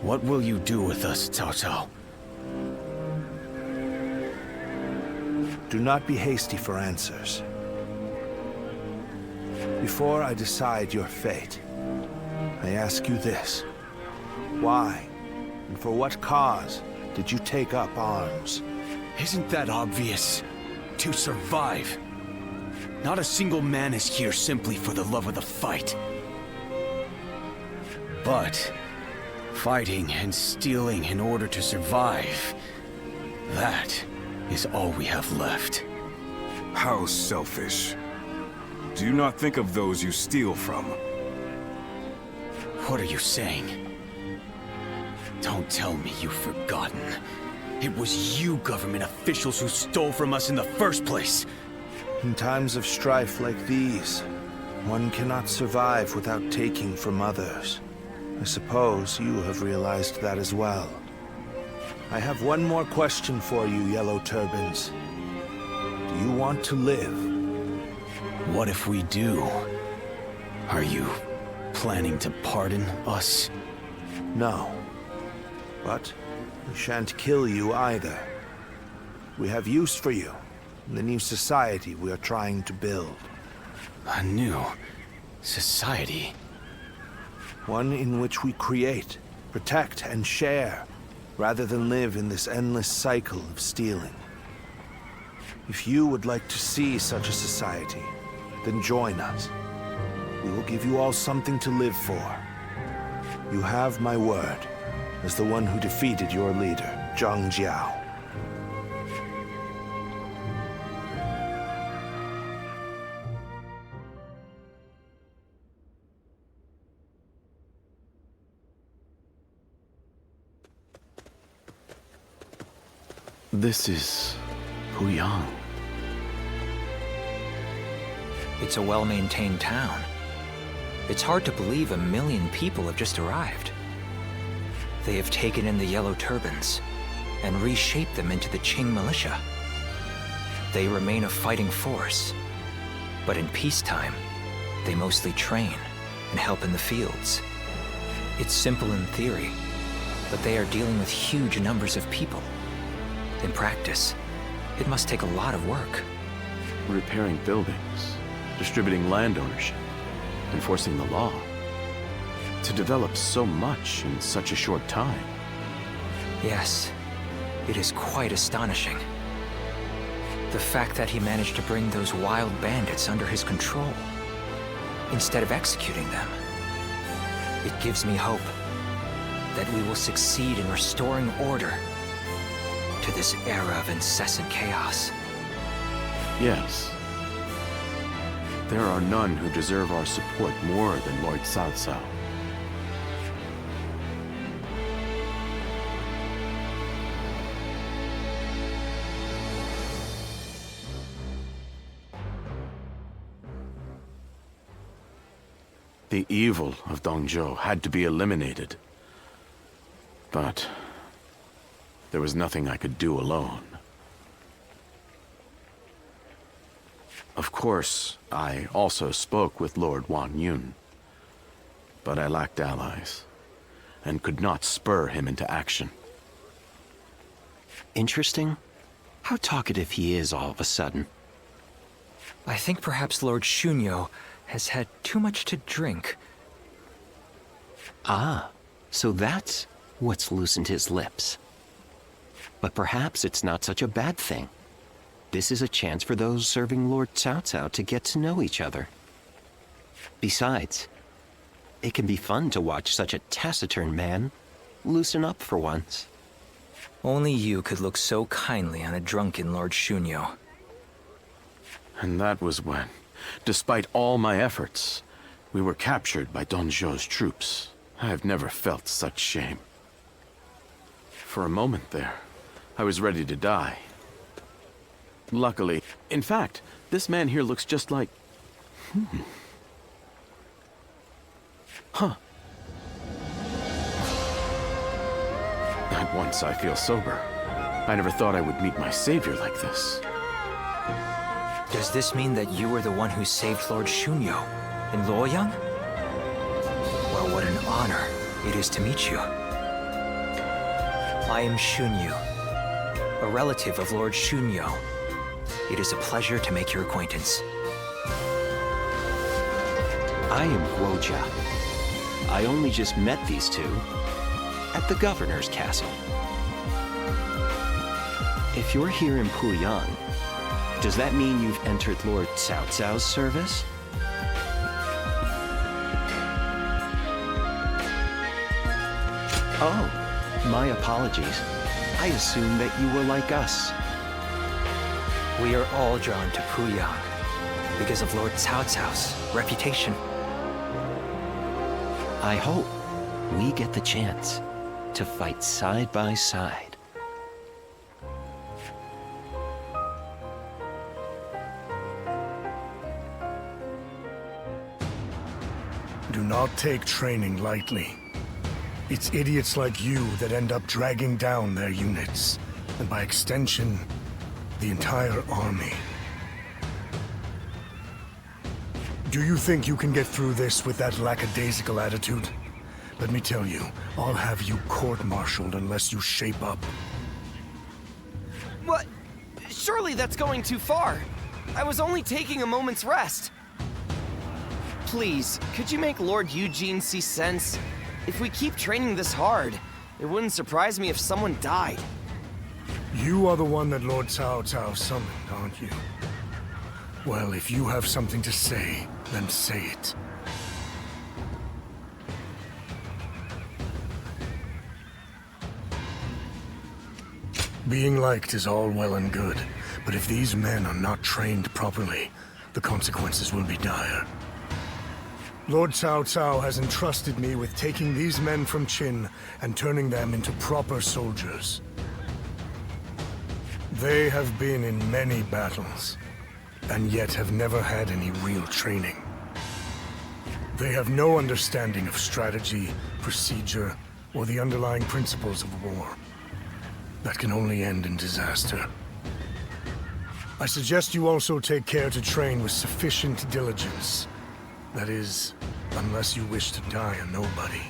What will you do with us, Cao Cao? Do not be hasty for answers. Before I decide your fate, I ask you this. Why, and for what cause, did you take up arms? Isn't that obvious? To survive. Not a single man is here simply for the love of the fight. But fighting and stealing in order to survive, that is all we have left. How selfish. Do you not think of those you steal from? What are you saying? Don't tell me you've forgotten. It was you government officials who stole from us in the first place. In times of strife like these, one cannot survive without taking from others. I suppose you have realized that as well. I have one more question for you, Yellow Turbans. Do you want to live? What if we do? Are you planning to pardon us? No. But we shan't kill you either. We have use for you in the new society we are trying to build. A new society? One in which we create, protect, and share, rather than live in this endless cycle of stealing. If you would like to see such a society, then join us. We will give you all something to live for. You have my word, as the one who defeated your leader, Zhang Jiao. This is Puyang. It's a well-maintained town. It's hard to believe 1 million people have just arrived. They have taken in the Yellow Turbans and reshaped them into the Qing militia. They remain a fighting force, but in peacetime, they mostly train and help in the fields. It's simple in theory, but they are dealing with huge numbers of people. In practice, it must take a lot of work. Repairing buildings, distributing land ownership, enforcing the law. To develop so much in such a short time. Yes, it is quite astonishing. The fact that he managed to bring those wild bandits under his control, instead of executing them. It gives me hope that we will succeed in restoring order to this era of incessant chaos. Yes. There are none who deserve our support more than Lord Cao Cao. The evil of Dongzhou had to be eliminated. But there was nothing I could do alone. Of course, I also spoke with Lord Wan Yun. But I lacked allies, and could not spur him into action. Interesting. How talkative he is all of a sudden. I think perhaps Lord Shunyo has had too much to drink. Ah, so that's what's loosened his lips. But perhaps it's not such a bad thing. This is a chance for those serving Lord Cao Cao to get to know each other. Besides, it can be fun to watch such a taciturn man loosen up for once. Only you could look so kindly on a drunken Lord Shunyo. And that was when, despite all my efforts, we were captured by Dongzhou's troops. I have never felt such shame. For a moment there, I was ready to die. Luckily, in fact, this man here looks just like... Huh. At once I feel sober. I never thought I would meet my savior like this. Does this mean that you were the one who saved Lord Shunyo in Luoyang? Well, what an honor it is to meet you. I am Shunyu, a relative of Lord Shunyo. It is a pleasure to make your acquaintance. I am Guoja. I only just met these two at the governor's castle. If you're here in Puyang, does that mean you've entered Lord Cao Cao's service? Oh, my apologies. I assumed that you were like us. We are all drawn to Puyang because of Lord Cao Cao's reputation. I hope we get the chance to fight side by side. Do not take training lightly. It's idiots like you that end up dragging down their units, and by extension, the entire army. Do you think you can get through this with that lackadaisical attitude? Let me tell you, I'll have you court-martialed unless you shape up. What? Surely that's going too far. I was only taking a moment's rest. Please, could you make Lord Eugene see sense? If we keep training this hard, it wouldn't surprise me if someone died. You are the one that Lord Cao Cao summoned, aren't you? Well, if you have something to say, then say it. Being liked is all well and good, but if these men are not trained properly, the consequences will be dire. Lord Cao Cao has entrusted me with taking these men from Qin and turning them into proper soldiers. They have been in many battles, and yet have never had any real training. They have no understanding of strategy, procedure, or the underlying principles of war. That can only end in disaster. I suggest you also take care to train with sufficient diligence. That is, unless you wish to die a nobody.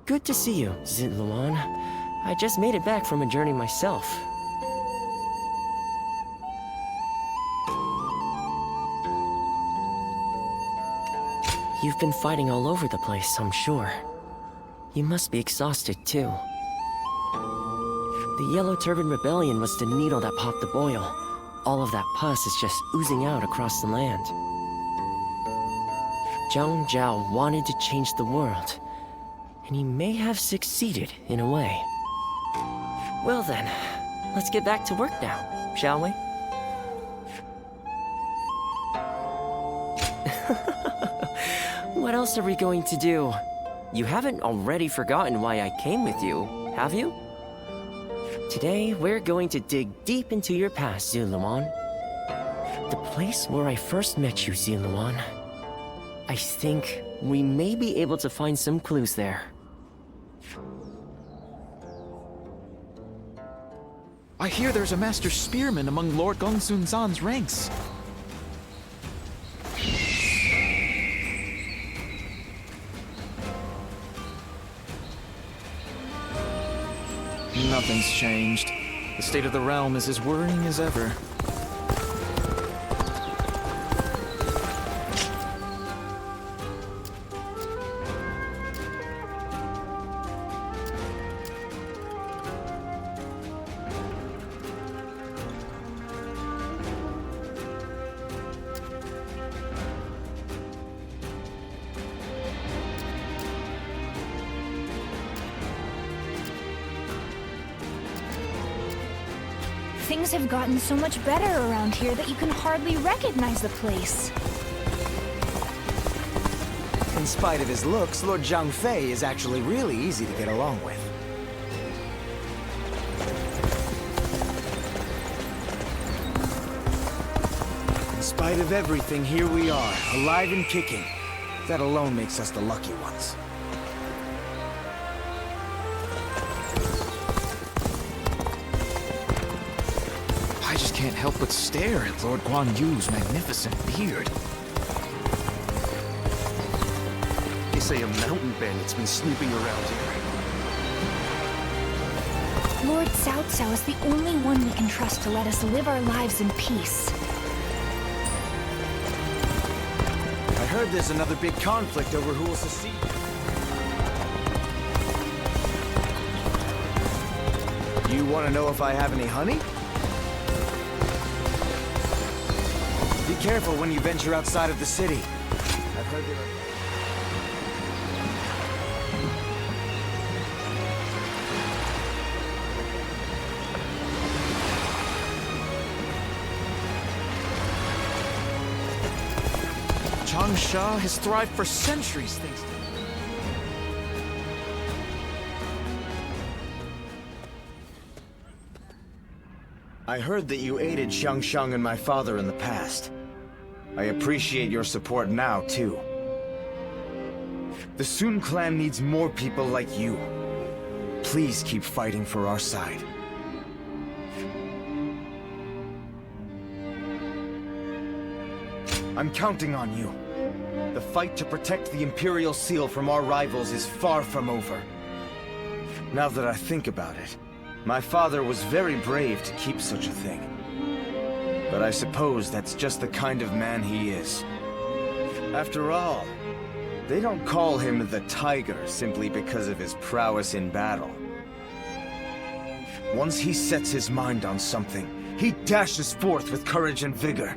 Good to see you, Zitluan. I just made it back from a journey myself. You've been fighting all over the place, I'm sure. You must be exhausted, too. The Yellow Turban Rebellion was the needle that popped the boil. All of that pus is just oozing out across the land. Zhang Zhao wanted to change the world, and he may have succeeded in a way. Well then, let's get back to work now, shall we? What else are we going to do? You haven't already forgotten why I came with you, have you? Today, we're going to dig deep into your past, Zitluan. The place where I first met you, Zitluan. I think we may be able to find some clues there. I hear there's a master spearman among Lord Gongsun Zan's ranks. Nothing's changed. The state of the realm is as worrying as ever. Things have gotten so much better around here that you can hardly recognize the place. In spite of his looks, Lord Zhang Fei is actually really easy to get along with. In spite of everything, here we are, alive and kicking. That alone makes us the lucky ones. help but stare at Lord Guan Yu's magnificent beard. They say a mountain bandit's been snooping around here. Lord Cao Cao is the only one we can trust to let us live our lives in peace. I heard there's another big conflict over who will succeed. You want to know if I have any honey? Be careful when you venture outside of the city. I've heard there are... Changsha has thrived for centuries thanks to... I heard that you aided Xiangsheng and my father in the past. I appreciate your support now, too. The Sun clan needs more people like you. Please keep fighting for our side. I'm counting on you. The fight to protect the Imperial Seal from our rivals is far from over. Now that I think about it, my father was very brave to keep such a thing. But I suppose that's just the kind of man he is. After all, they don't call him the Tiger simply because of his prowess in battle. Once he sets his mind on something, he dashes forth with courage and vigor.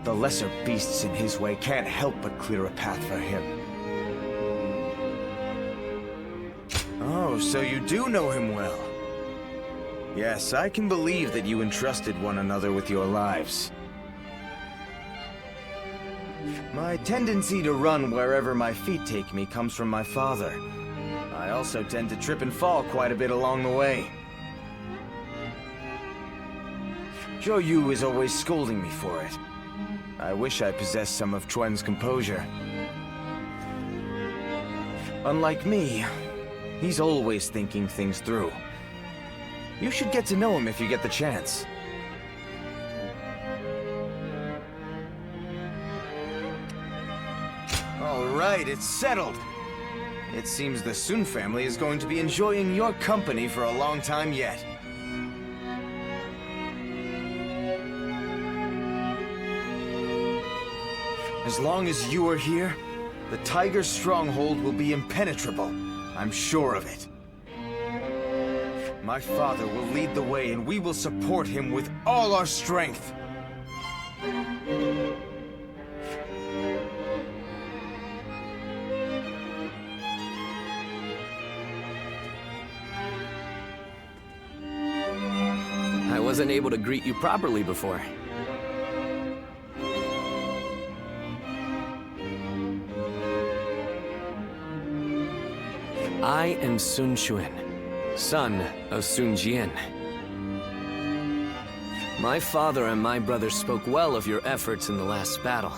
The lesser beasts in his way can't help but clear a path for him. Oh, so you do know him well. Yes, I can believe that you entrusted one another with your lives. My tendency to run wherever my feet take me comes from my father. I also tend to trip and fall quite a bit along the way. Zhou Yu is always scolding me for it. I wish I possessed some of Chuan's composure. Unlike me, he's always thinking things through. You should get to know him if you get the chance. All right, it's settled. It seems the Sun family is going to be enjoying your company for a long time yet. As long as you are here, the Tiger's stronghold will be impenetrable. I'm sure of it. My father will lead the way, and we will support him with all our strength. I wasn't able to greet you properly before. I am Sun Quan, son of Sun Jian. My father and my brother spoke well of your efforts in the last battle.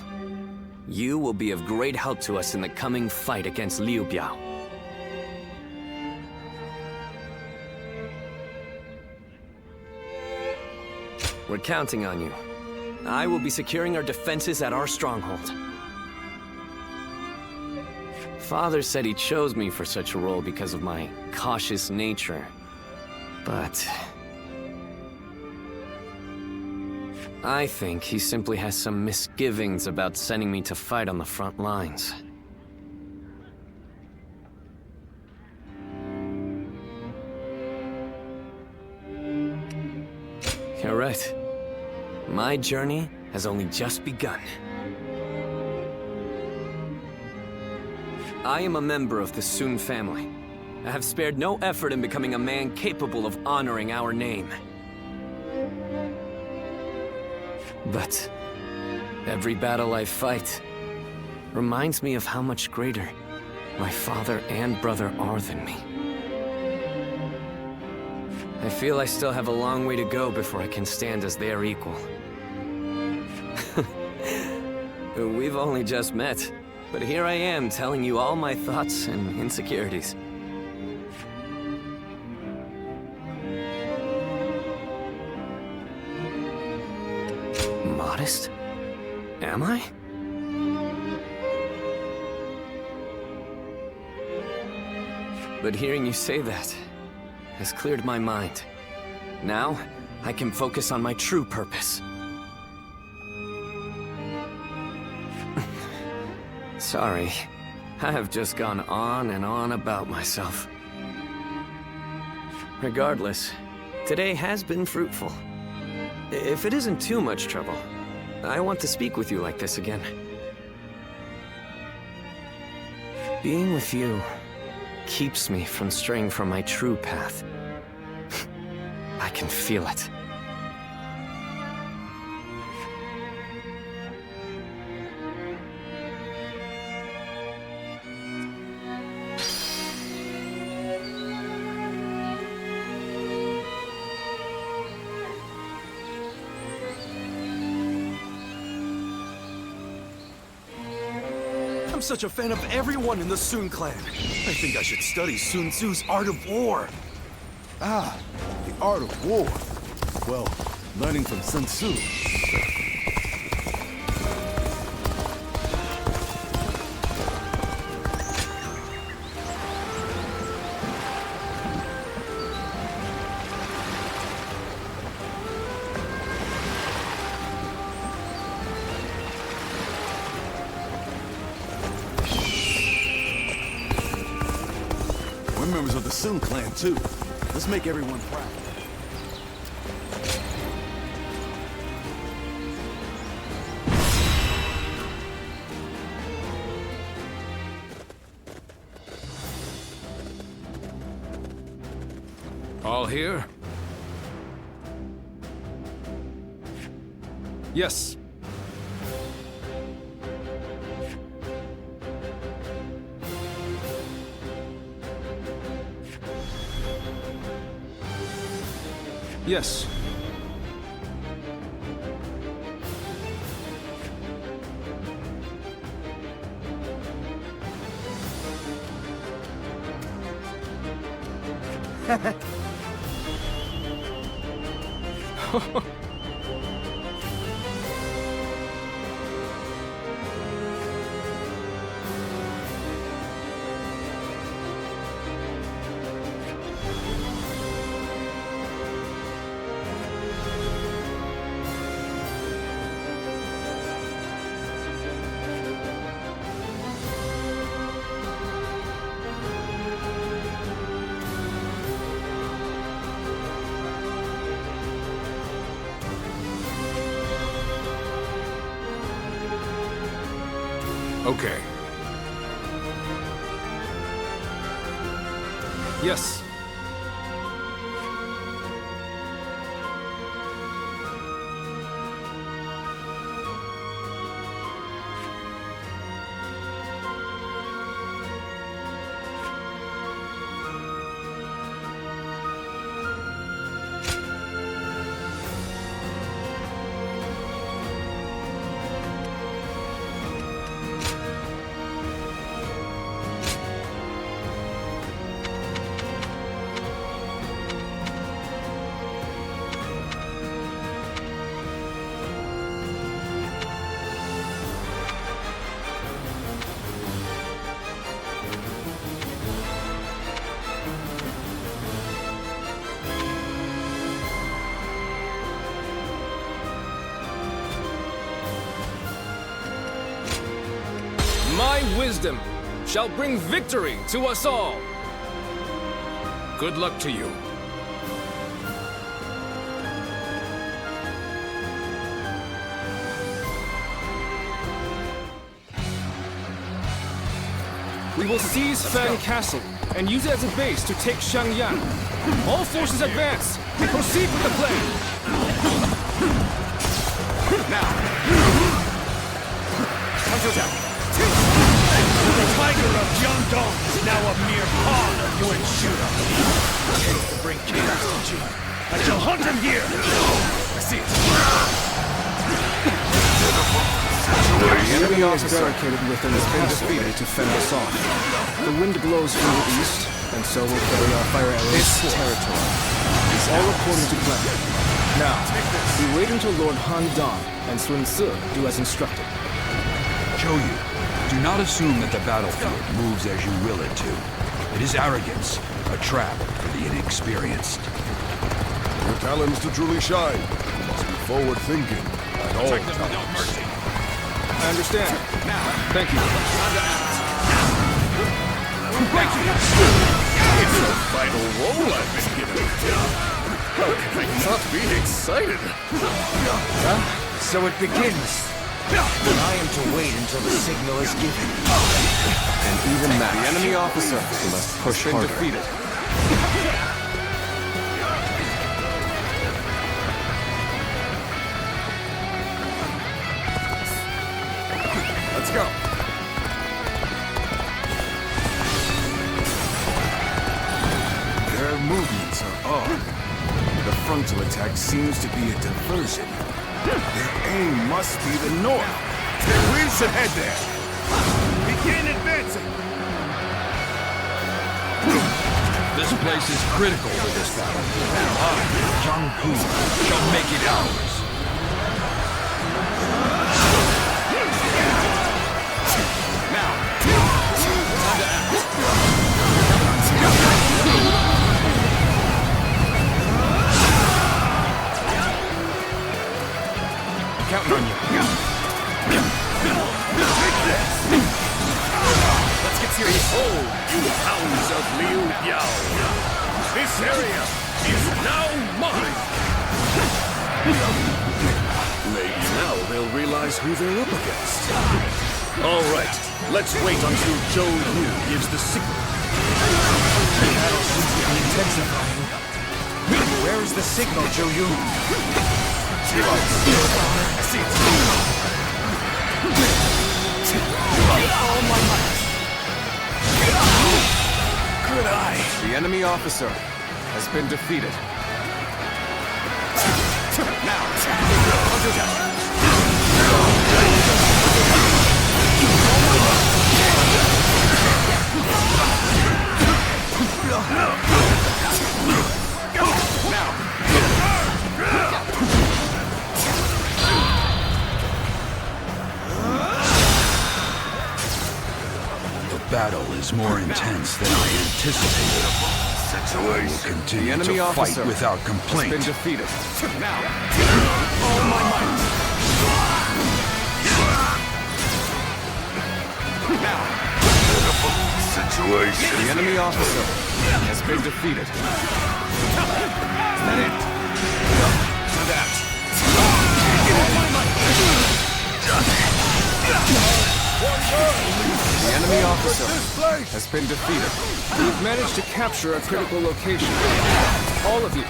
You will be of great help to us in the coming fight against Liu Biao. We're counting on you. I will be securing our defenses at our stronghold. Father said he chose me for such a role because of my cautious nature. But I think he simply has some misgivings about sending me to fight on the front lines. You're right. My journey has only just begun. I am a member of the Sun family. I have spared no effort in becoming a man capable of honoring our name. But every battle I fight reminds me of how much greater my father and brother are than me. I feel I still have a long way to go before I can stand as their equal. We've only just met. But here I am telling you all my thoughts and insecurities. honest? Am I? But hearing you say that has cleared my mind. Now, I can focus on my true purpose. Sorry, I have just gone on and on about myself. Regardless, today has been fruitful. If it isn't too much trouble, I want to speak with you like this again. Being with you keeps me from straying from my true path. I can feel it. I'm such a fan of everyone in the Sun clan. I think I should study Sun Tzu's Art of War. Ah, the art of war. Well, learning from Sun Tzu. We're members of the Sun clan, too. Let's make everyone proud. All here? Yes. Yes. Okay. Yes. My wisdom shall bring victory to us all. Good luck to you. We will seize Fang Castle and use it as a base to take Xiangyan. All forces advance and proceed with the plan. Now! Counterattack! The tiger of Jian is now a mere pawn of your shooter. To bring chaos to Jian. I shall hunt him here! I see it. The enemy is barricaded within this castle, ready to fend us off. The wind blows from the east, and so will carry our fire arrows. This territory is all according to plan. Now, we wait until Lord Han Dong and Sun Ce do as instructed. Zhou, do not assume that the battlefield moves as you will it to. It is arrogance, a trap for the inexperienced. Your talents to truly shine must be forward-thinking at all times. I understand. Thank you. It's a vital role I've been given. How can I not be excited? So it begins. I am to wait until the signal is given. And even that, the enemy officer must push harder. Defeated. Let's go. Their movements are odd. The frontal attack seems to be a diversion. Their aim must be the north. We should head there. Begin advancing. This place is critical for this battle. I, Zhang Pu, shall make it ours. Counting on you. Let's get serious. Oh, you hounds of Liu Biao. This area is now mine. Maybe now they'll realize who they're up against. All right, let's wait until Zhou Yu gives the signal. The battle seems to be intensifying. Where is the signal, Zhou Yu? Good eye. The enemy officer has been defeated. The battle is more intense than I anticipated. I will continue to fight without complaint. Has been defeated. Situation. The enemy officer has been defeated. Is that it? The enemy officer has been defeated. We've managed to capture a critical location. All of you,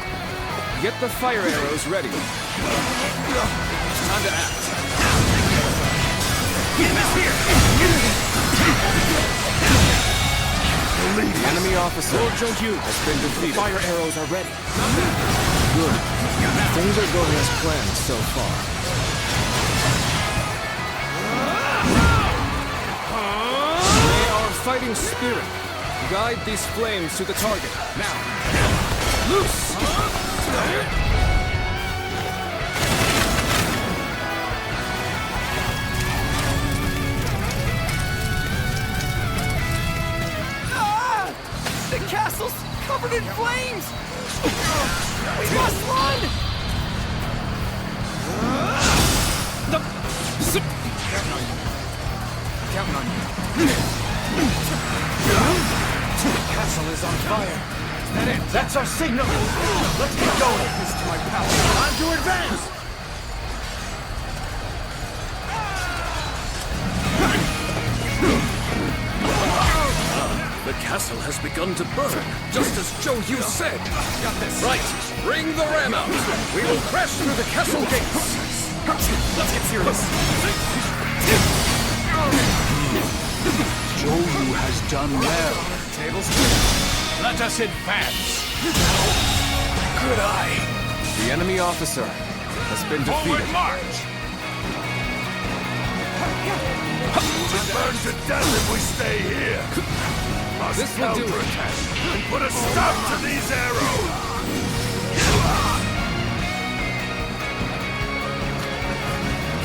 get the fire arrows ready. Time to act. The enemy officer Lord Zhou Yu has been defeated. Fire arrows are ready. Good. Things are going as planned so far. May our fighting spirit guide these flames to the target. Now, loose! The castle's covered in flames! We must run! Counting on you. The castle is on fire. Is that it? That's our signal. Let's get going. This to my power. Time to advance. The castle has begun to burn, just as Zhou Yu said. Got this. Right, bring the ram out. We will crash through the castle gates. Let's get serious. Zhou Yu has done well. Tables. Let us advance. Good eye. The enemy officer has been defeated. Forward march! We'll burn to death if we stay here. Must This will do it. counterattack and put a stop to these arrows.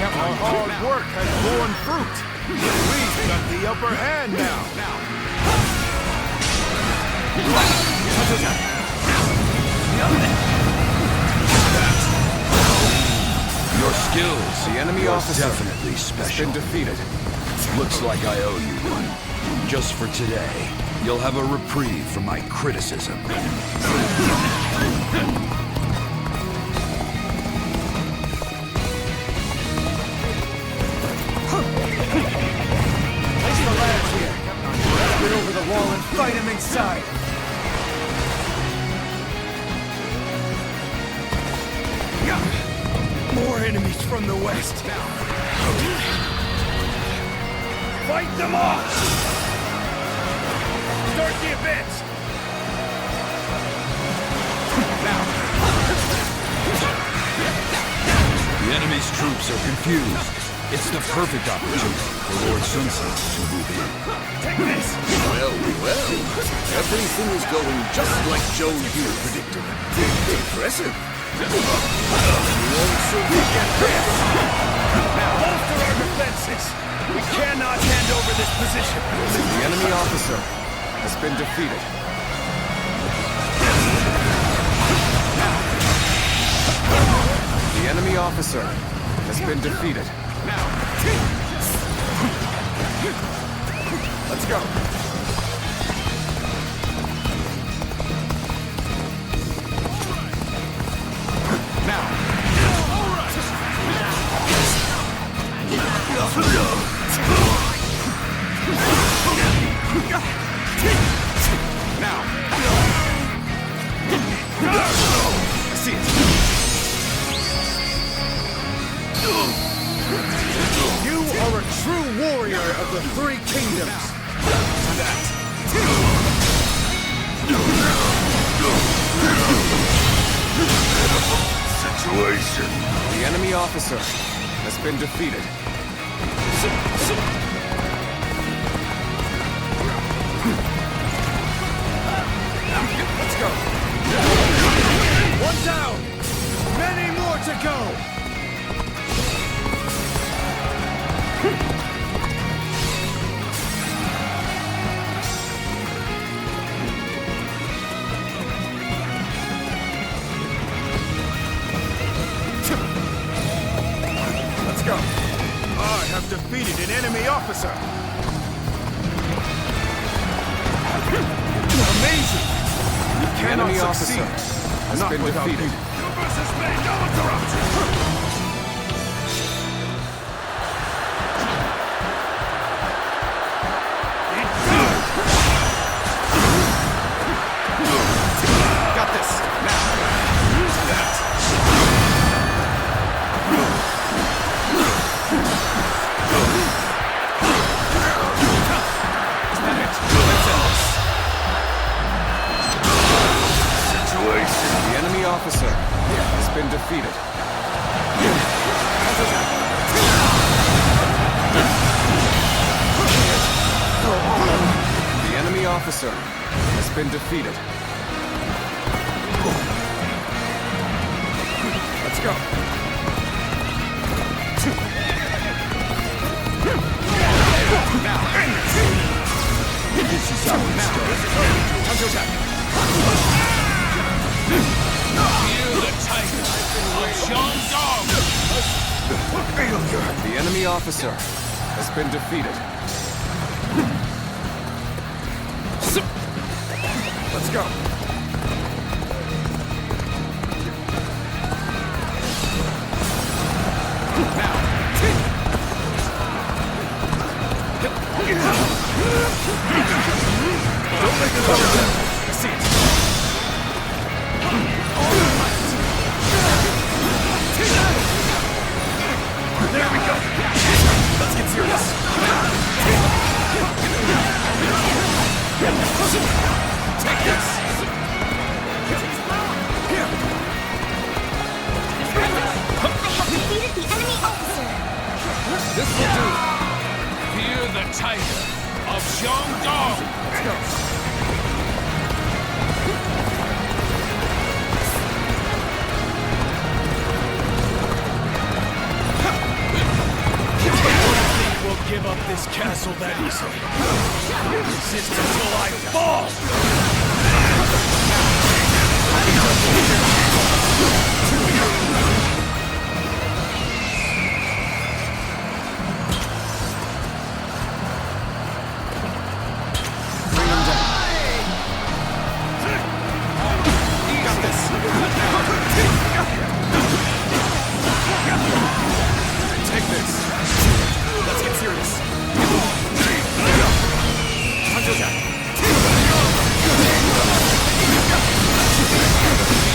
Our hard work has borne fruit. We've got the upper hand now. Your skills, The enemy are officer definitely has special. been defeated. Looks like I owe you one. Just for today, you'll have a reprieve from my criticism. Place the lads here. Let's get over the wall and fight him inside. More enemies from the west. Fight them off! Start the advance! The enemy's troops are confused. It's the perfect opportunity for Lord Sun Tzu to move in. Take this! Well, well. Everything is going just like Joe Yu predicted. Impressive. You won't soon get this! Now, bolster our defenses! We cannot hand over this position! The enemy officer has been defeated. The enemy officer has been defeated. Let's go. I see it. You are a true warrior of the Three Kingdoms. Situation. The enemy officer has been defeated. Let's go. One down. Many more to go. Let's go. I have defeated an enemy officer. Amazing. You The cannot enemy succeed. officer has Not been without defeated. people. You versus me, no interruption! Got this. Now. Use that. Situation. The enemy officer has been defeated. The enemy officer has been defeated. Let's go. This is how it's done. Counterattack. Feel the tiger of Jian. The enemy officer has been defeated. Let's go. Don't make it look. I see it. There we go. Let's get serious. Take this. Here. Defeated the enemy officer. This will do. Fear the tiger of Jian. Let's go. this castle that easily. Resist until I fall! Take this. Let's get serious. Hunter Jack.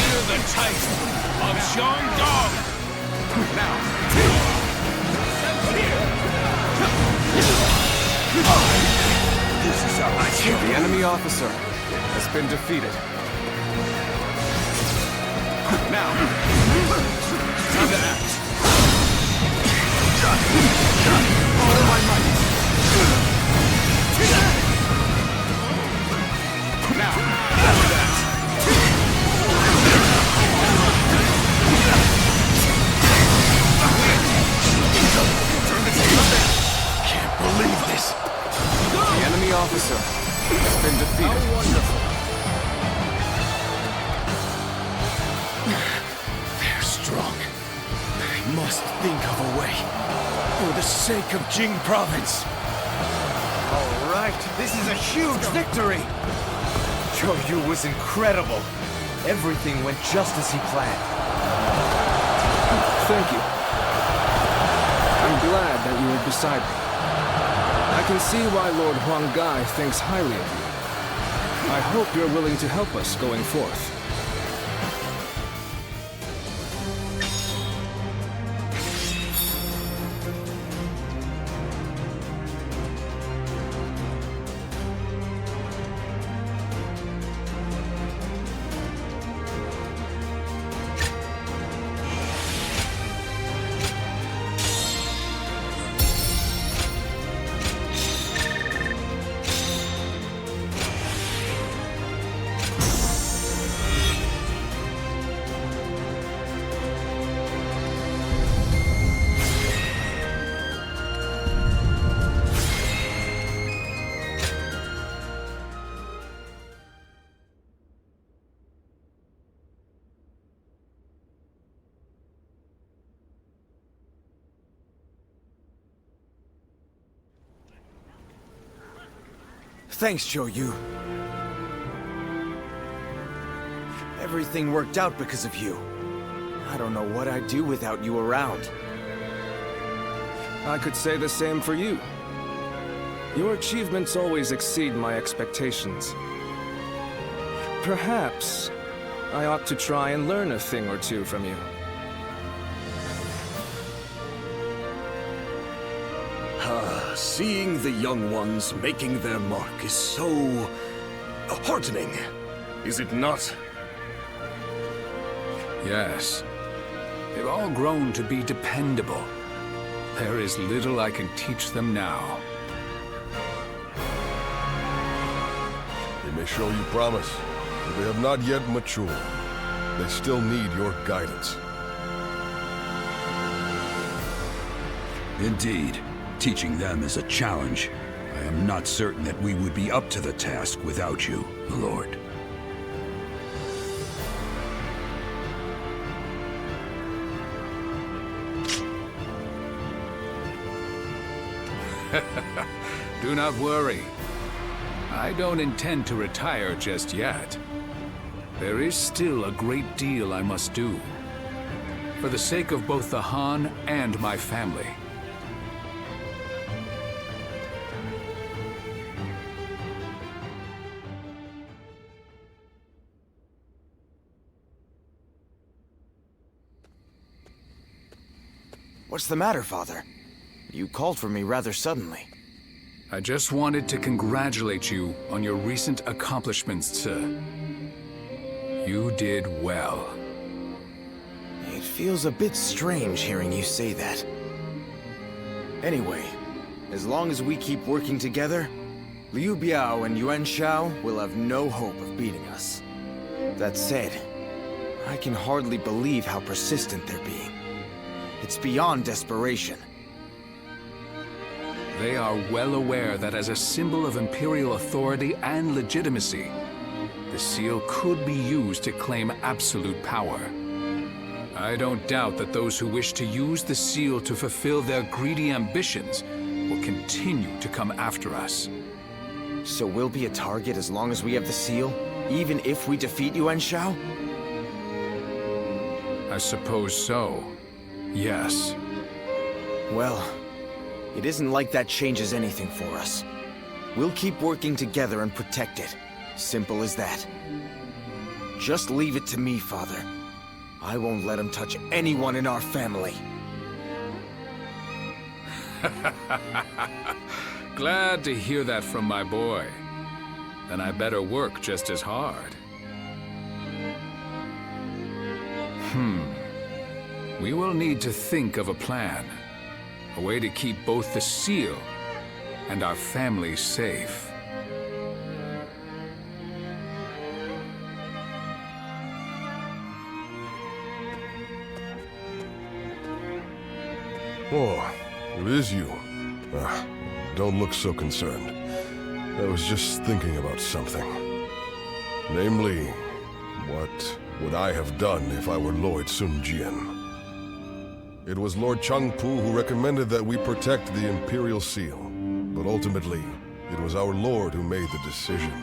Hear the title of Jian Now. This is our chance. The enemy officer has been defeated. Now. Time to act. All my might. Now, after that. Turn the table. Can't believe this. The enemy officer has been defeated. How wonderful. They're strong. I must think of a way. For the sake of Jing Province. All right, this is a huge victory! Yu was incredible. Everything went just as he planned. Thank you. I'm glad that you were beside me. I can see why Lord Huang Gai thinks highly of you. I hope you're willing to help us going forth. Thanks, Yu. Everything worked out because of you. I don't know what I'd do without you around. I could say the same for you. Your achievements always exceed my expectations. Perhaps I ought to try and learn a thing or two from you. Seeing the young ones making their mark is so heartening, is it not? Yes. They've all grown to be dependable. There is little I can teach them now. They may show you promise, but they have not yet matured. They still need your guidance. Indeed. Teaching them is a challenge. I am not certain that we would be up to the task without you, Lord. Do not worry. I don't intend to retire just yet. There is still a great deal I must do. For the sake of both the Han and my family. What's the matter, Father? You called for me rather suddenly. I just wanted to congratulate you on your recent accomplishments, sir. You did well. It feels a bit strange hearing you say that. Anyway, as long as we keep working together, Liu Biao and Yuan Shao will have no hope of beating us. That said, I can hardly believe how persistent they're being. It's beyond desperation. They are well aware that as a symbol of Imperial authority and legitimacy, the seal could be used to claim absolute power. I don't doubt that those who wish to use the seal to fulfill their greedy ambitions will continue to come after us. So we'll be a target as long as we have the seal, even if we defeat Yuan Shao? I suppose so. Yes. Well, it isn't like that changes anything for us. We'll keep working together and protect it. Simple as that. Just leave it to me, Father. I won't let him touch anyone in our family. Glad to hear that from my boy. Then I better work just as hard. We will need to think of a plan. A way to keep both the seal and our family safe. Oh, it is you. Don't look so concerned. I was just thinking about something. Namely, what would I have done if I were Lord Sun Jian? It was Lord Changpu who recommended that we protect the Imperial Seal, but ultimately, it was our Lord who made the decision.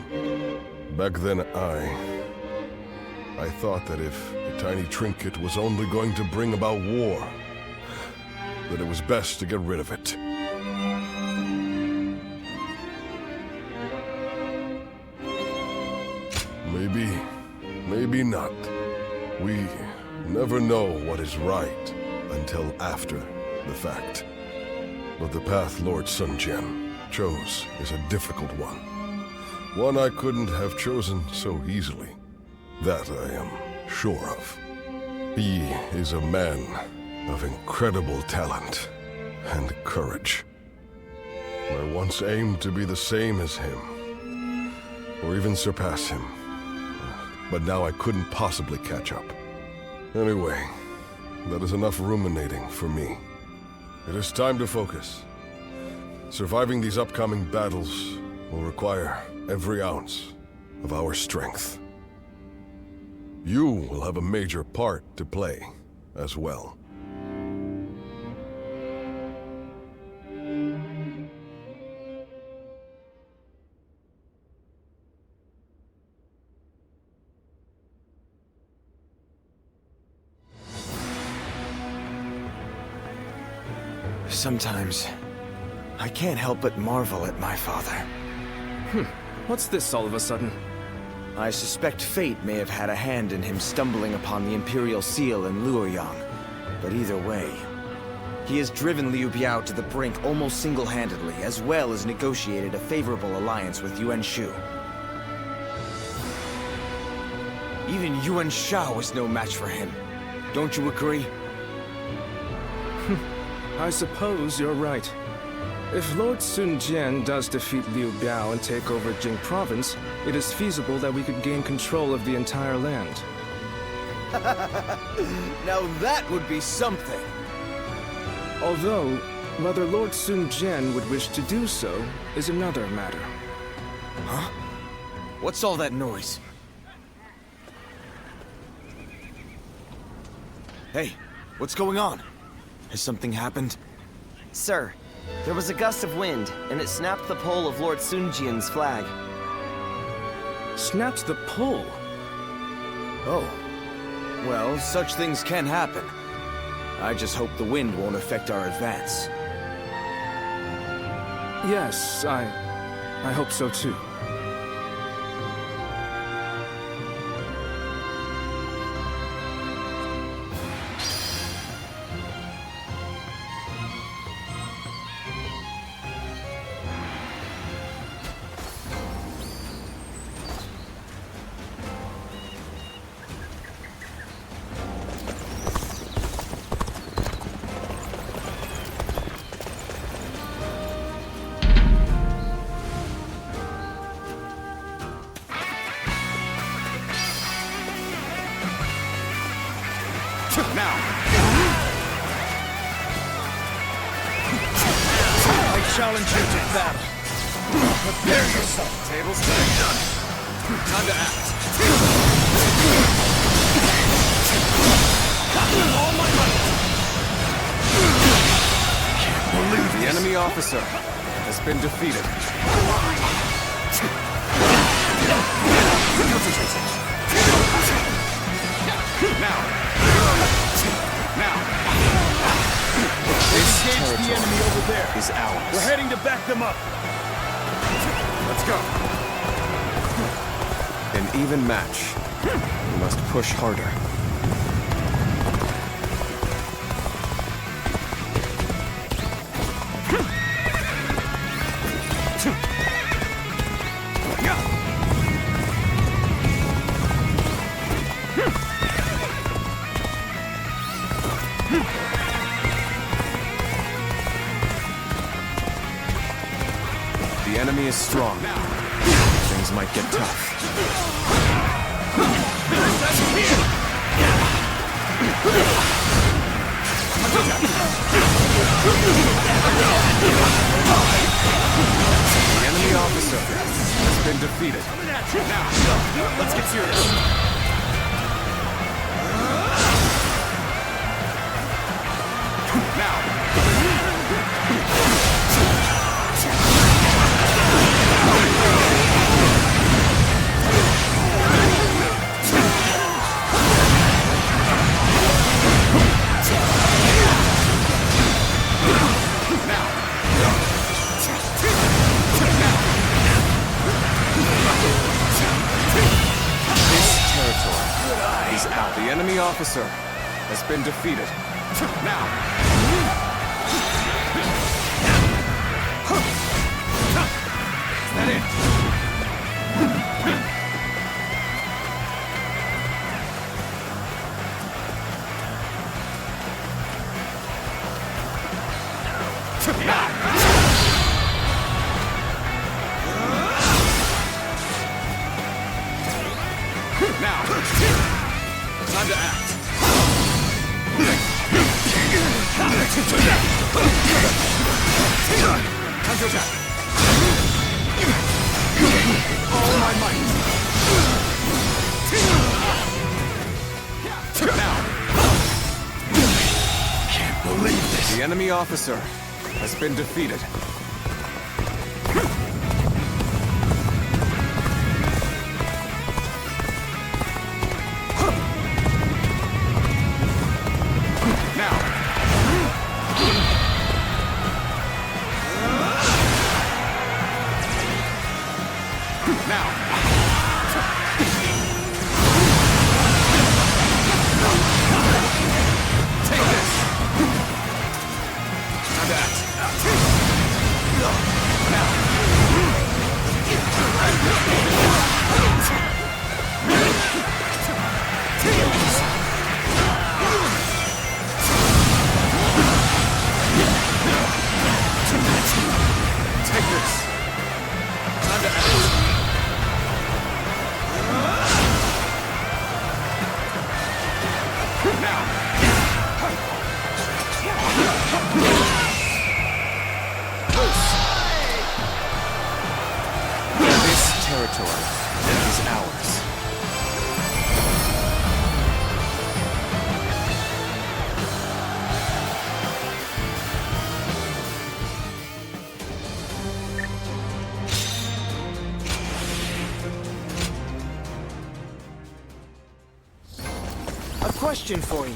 Back then, I thought that if the tiny trinket was only going to bring about war, that it was best to get rid of it. Maybe not. We never know what is right until after the fact. But the path Lord Sun Jian chose is a difficult one. One I couldn't have chosen so easily. That I am sure of. He is a man of incredible talent and courage. I once aimed to be the same as him, or even surpass him. But now I couldn't possibly catch up. Anyway, that is enough ruminating for me. It is time to focus. Surviving these upcoming battles will require every ounce of our strength. You will have a major part to play as well. Sometimes, I can't help but marvel at my father. What's this all of a sudden? I suspect fate may have had a hand in him stumbling upon the Imperial Seal in Luoyang. But either way, he has driven Liu Biao to the brink almost single-handedly, as well as negotiated a favorable alliance with Yuan Shu. Even Yuan Shao is no match for him. Don't you agree? I suppose you're right. If Lord Sun Jian does defeat Liu Biao and take over Jing Province, it is feasible that we could gain control of the entire land. Now that would be something! Although, whether Lord Sun Jian would wish to do so is another matter. Huh? What's all that noise? Hey, what's going on? Has something happened? Sir, there was a gust of wind, and it snapped the pole of Lord Sun Jian's flag. Snapped the pole? Oh. Well, such things can happen. I just hope the wind won't affect our advance. Yes, I hope so too. challenge you to battle. Prepare yourself. Tables done. Time to act. All my might. Believe the enemy officer has been defeated. Now. This territory the enemy over there is ours. We're heading to back them up. Let's go. An even match. We must push harder. The enemy is strong. Things might get tough. The enemy officer has been defeated. Now, let's get serious. Now. The enemy officer has been defeated. Now! Is that it? Now! Time to act. Time to attack. All my might. Now. Can't believe this. The enemy officer has been defeated. Territory is ours. A question for you.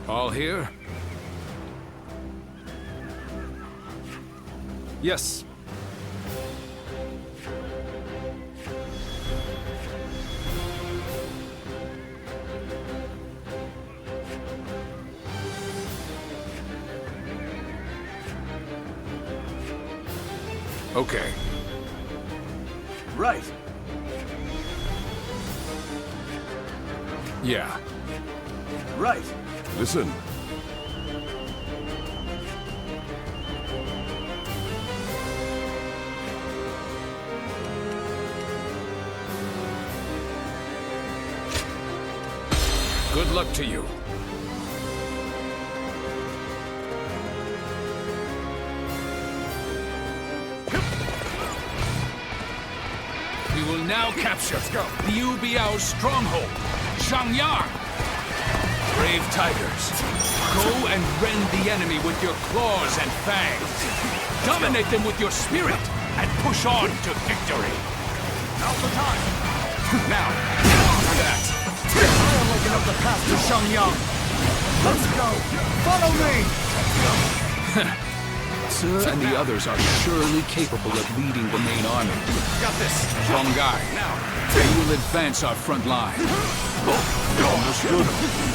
All here? Yes. Okay. Right. Yeah. Right. Listen. Good luck to you. We will now capture Liu Biao's stronghold, Shangyang. Brave tigers, go and rend the enemy with your claws and fangs. Dominate them with your spirit and push on to victory. Now's the time. Now, after that. I am opening up the path to Shangyang. Let's go. Follow me. Sir and the others are surely capable of leading the main army. Got this. Wrong guy. Now, they will advance our front line. Understood,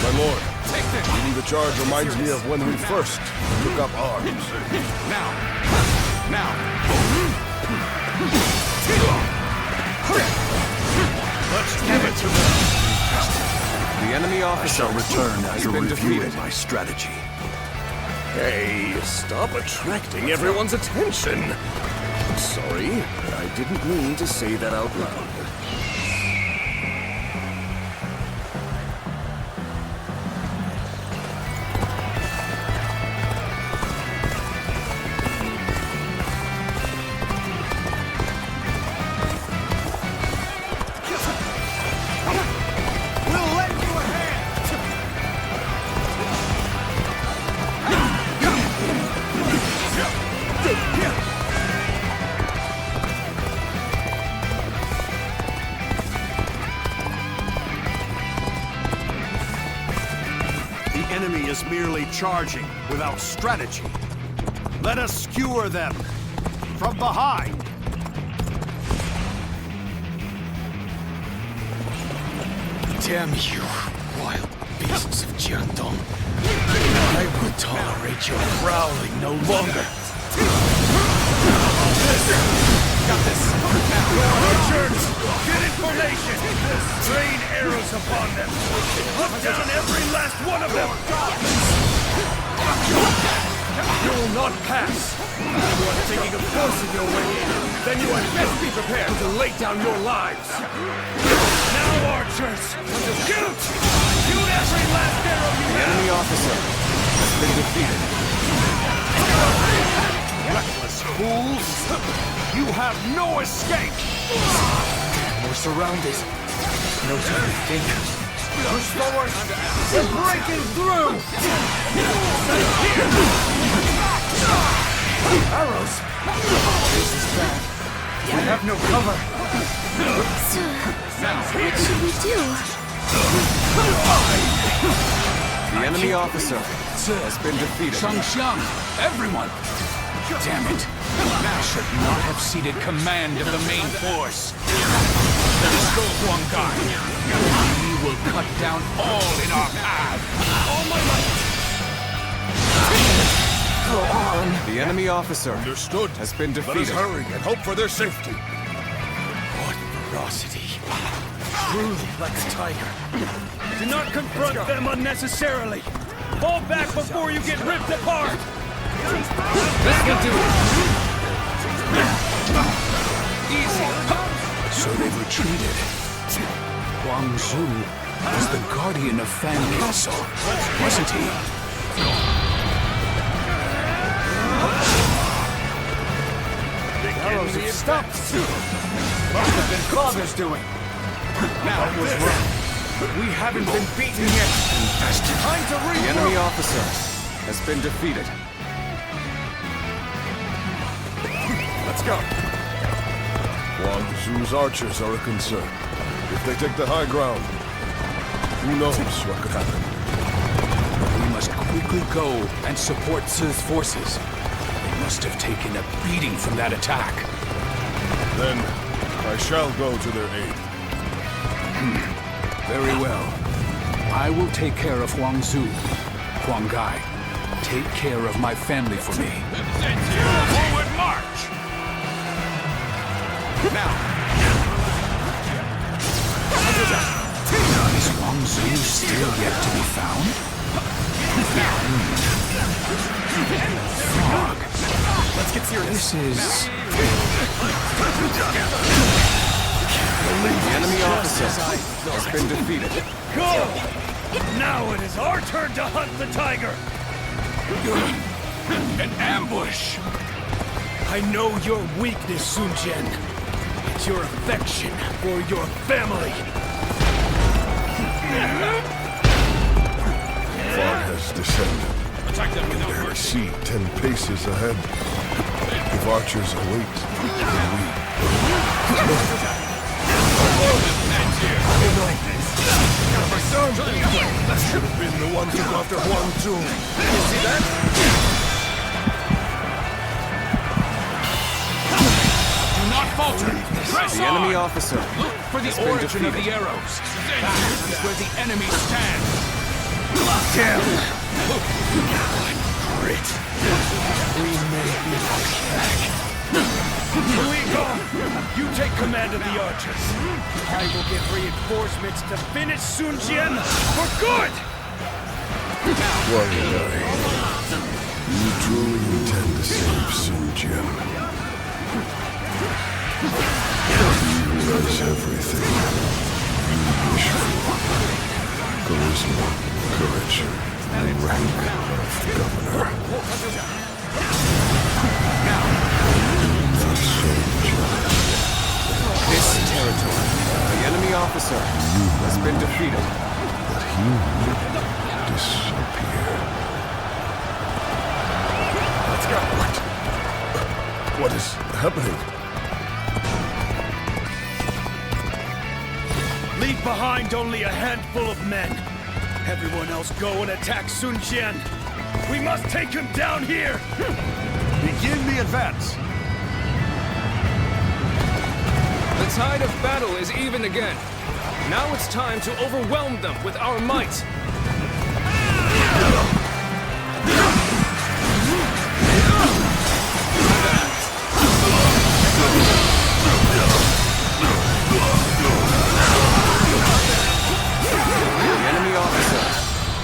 my lord. Leading the charge reminds me of when we first took up arms. Now. Let's give it to them. The enemy officer returned after reviewing my strategy. Hey, stop attracting everyone's attention. Sorry, I didn't mean to say that out loud. The enemy is merely charging without strategy. Let us skewer them from behind. Damn you, wild beasts of Jian. I won't tolerate your growling no longer. Got this. Now, archers, get in formation. Rain arrows upon them. Hunt down every last one of them. You will not pass. If you are thinking of forcing your way in, then you had best be prepared to lay down your lives. Now, archers, shoot! Shoot every last arrow you have! The enemy officer has been defeated. Reckless fools! You have no escape! We're surrounded. No time to think. Push forward! We're breaking through! Arrows! This is bad. We have no cover. So, what should we do? The enemy officer has been defeated. Shang, everyone! Damn it! I should not have ceded command of the main force. Let us go, Huang Gai. We will cut down all in our path. All my might. Go on. The enemy officer Understood. has been Let us defeated. hurry and hope for their safety. What ferocity. Truly like a tiger. Do not confront them unnecessarily. Fall back before you get ripped apart. This will do it. Easy. So they've retreated. Huang Zhu was the guardian of Fan Castle, wasn't he? Arrows have stopped. Must have been Father's doing. Now it was wrong. We haven't been beaten yet. Time to regroup. The enemy officer has been defeated. Let's go. Huang Zhu's archers are a concern. If they take the high ground, who knows what could happen. We must quickly go and support Ci's forces. They must have taken a beating from that attack. Then I shall go to their aid. Very well. I will take care of Huang Zu. Huang Gai, take care of my family for me. Forward march! Now! Is Huang Zu still yet to be found? Frog. Let's get serious. This is... The enemy officer has been defeated. Go! Now it is our turn to hunt the tiger! An ambush! I know your weakness, Sun Jian. It's your affection for your family. Fog has descended. Attack them without I mercy. see 10 paces ahead. If archers await, then we... That should have been the one to go after Huang Zu. You see that? Do not falter! Press The on! enemy officer Look for the has been origin of defeated. the arrows. That is where the enemy stands. Damn! Grit. We may be pushed back. Luigo, you take command of the archers. I will get reinforcements to finish Sun Jian for good! Huang Gai, you truly intend to save Sun Jian. He has everything you wish for. Charisma, courage, and rank of governor. This territory, the enemy officer has been defeated. That he will disappear. Let's go. What is happening? Leave behind only a handful of men. Everyone else go and attack Sun Jian. We must take him down here! Begin the advance! The tide of battle is even again. Now it's time to overwhelm them with our might. The enemy officer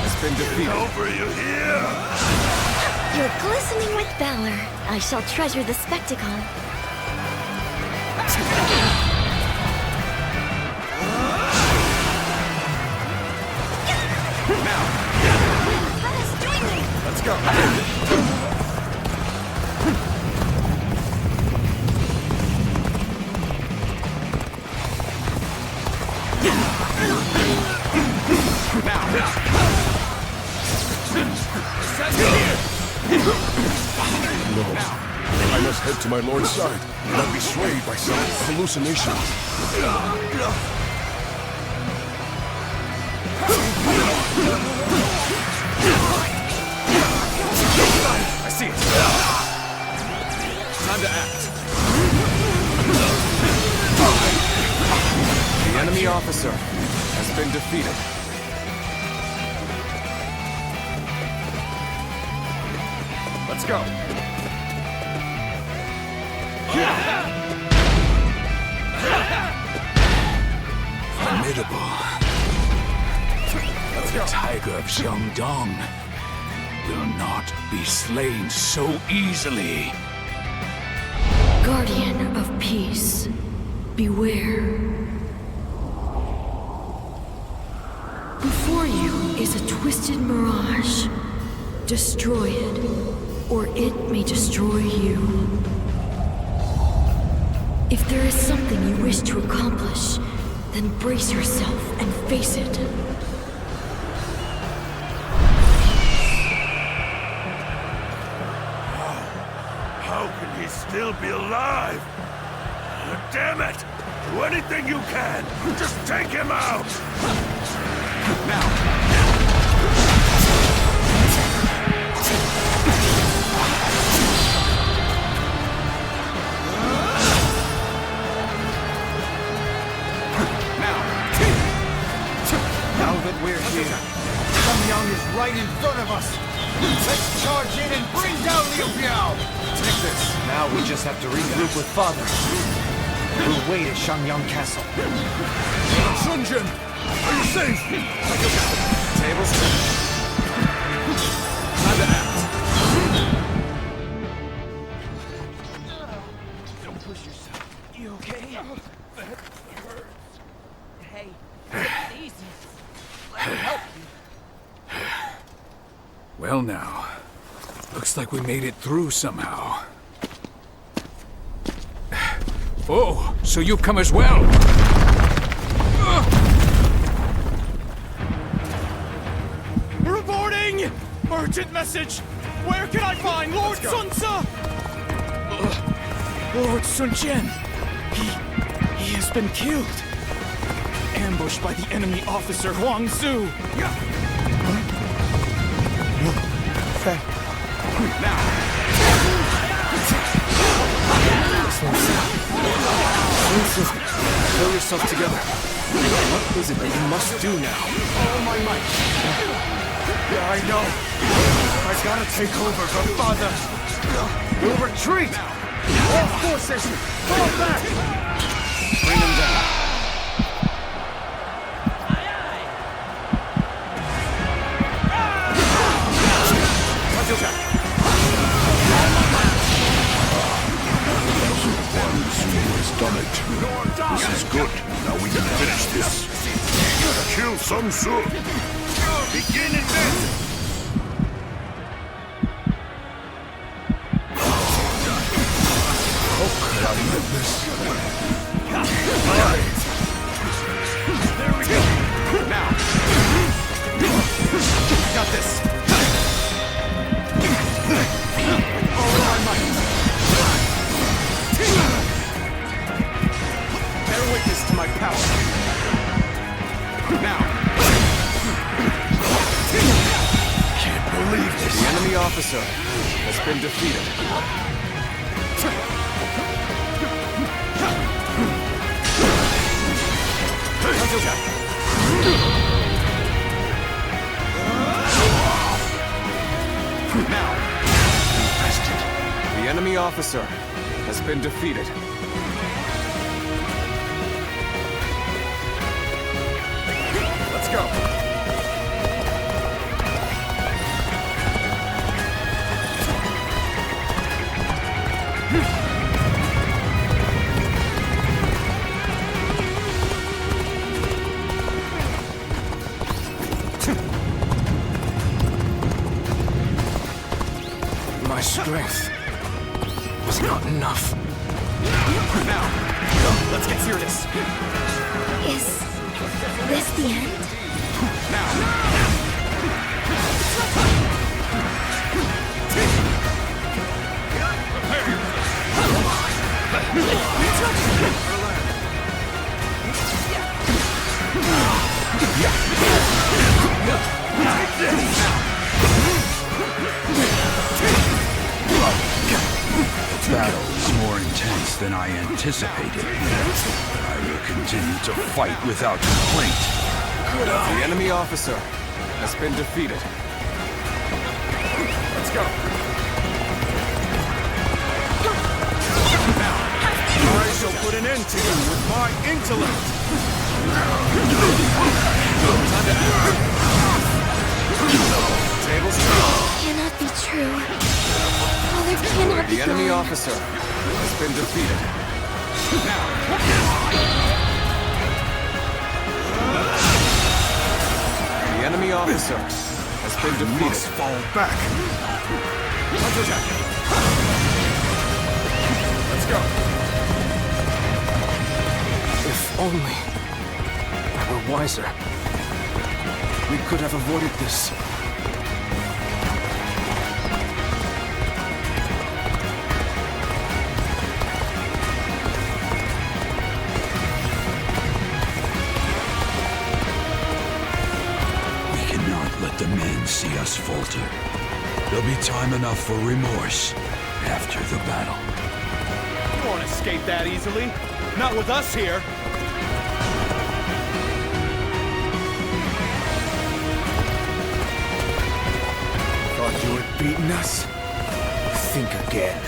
has been defeated. Over you here! You're glistening with valor. I shall treasure the spectacle. Let's go. No. I must head to my lord's side, not be swayed by some hallucination. I see it. Time to act. The enemy officer has been defeated. Let's go. Formidable. The tiger of Jiangdong will not be slain so easily. Guardian of peace, beware. Before you is a twisted mirage. Destroy it, or it may destroy you. If there is something you wish to accomplish, then brace yourself and face it. How can he still be alive? Damn it! Do anything you can! Just take him out! Now! We're here. Samyang is right in front of us. Let's charge in and bring down Liu Biao. Take this. Now we just have to regroup with Father. We'll wait at Shangyang Castle. Sun Jian, are you safe? Tables turned. Time to act. Don't push yourself. You okay? That hurts. Hey, easy. Let me help you. Well now, looks like we made it through somehow. Oh, so you've come as well? Reporting! Urgent message! Where can I find Lord Sun Ce? Lord Sun Jian! He has been killed! Ambushed by the enemy officer Huang Zu! Pull yourself together. What is it that you must do now? All my might. Yeah, I know. I gotta take over for Father. We'll retreat! All forces, fall back! Bring him down. Done it. This is good. Now we can finish this. Kill Sun Ce. Begin advancing. How could I let this? All right. There we go. Now. Got this. All my might. Bear witness to my power. Now. Can't believe this. The enemy officer has been defeated. Now. The enemy officer has been defeated. Let's go. My strength was not enough. Now, let's get serious. Is this the end? The battle is more intense than I anticipated. I will continue to fight without complaint. The enemy officer has been defeated. Let's go. Now, I shall put an end to you with my intellect. Tables turn. Cannot be true. Father cannot be The enemy gone. officer has been defeated. The enemy officer has been defeated. Must fall back. Let's go. If only I were wiser, we could have avoided this. Let the men see us falter. There'll be time enough for remorse after the battle. You won't escape that easily. Not with us here. us. Think again.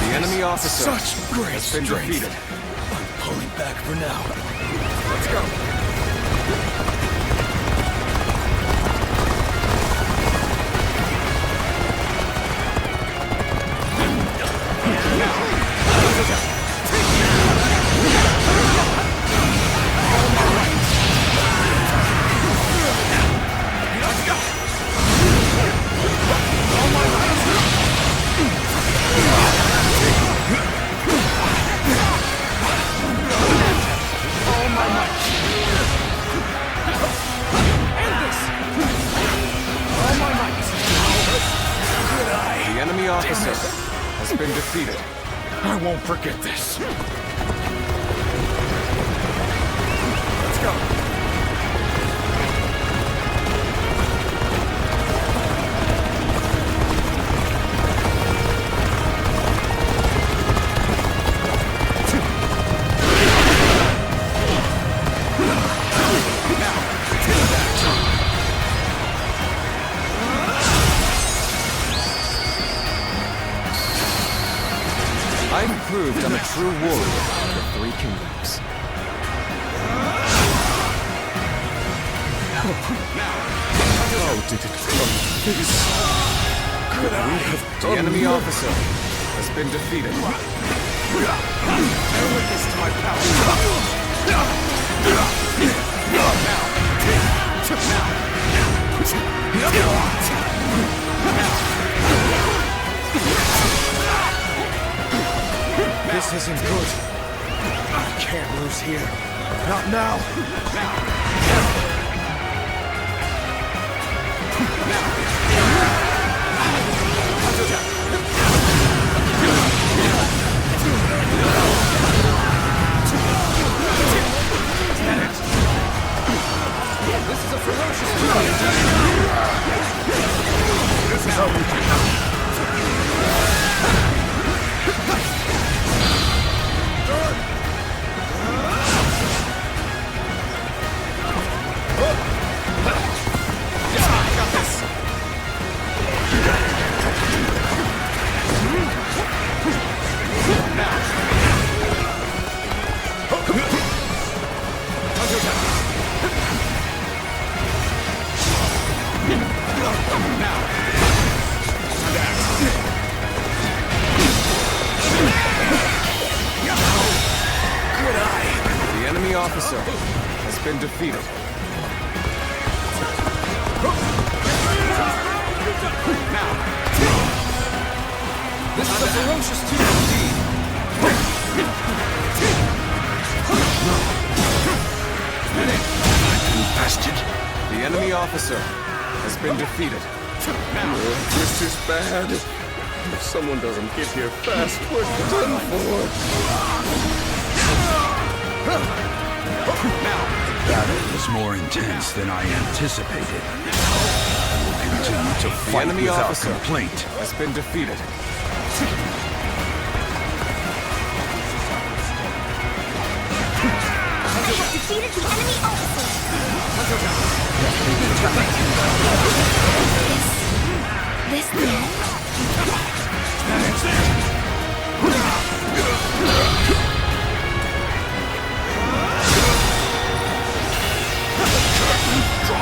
The enemy officer Such great has been strength. defeated. I'm pulling back for now. Let's go. The enemy officer has been defeated. I won't forget this. Let's go. I've proved I'm a true warrior of the Three Kingdoms. How did it come to this? Could I have done The enemy more? officer has been defeated. Bear witness to my power. This isn't good. I can't lose here. Not now. This is a ferocious This is how we do got this. The enemy officer has been defeated. This is a ferocious team indeed. You bastard! The enemy officer has been defeated. This is bad. If someone doesn't get here fast, we're done for. The battle was more intense than I anticipated. I will continue to The fight enemy without officer complaint. has been defeated. I have defeated the enemy officer. This the end?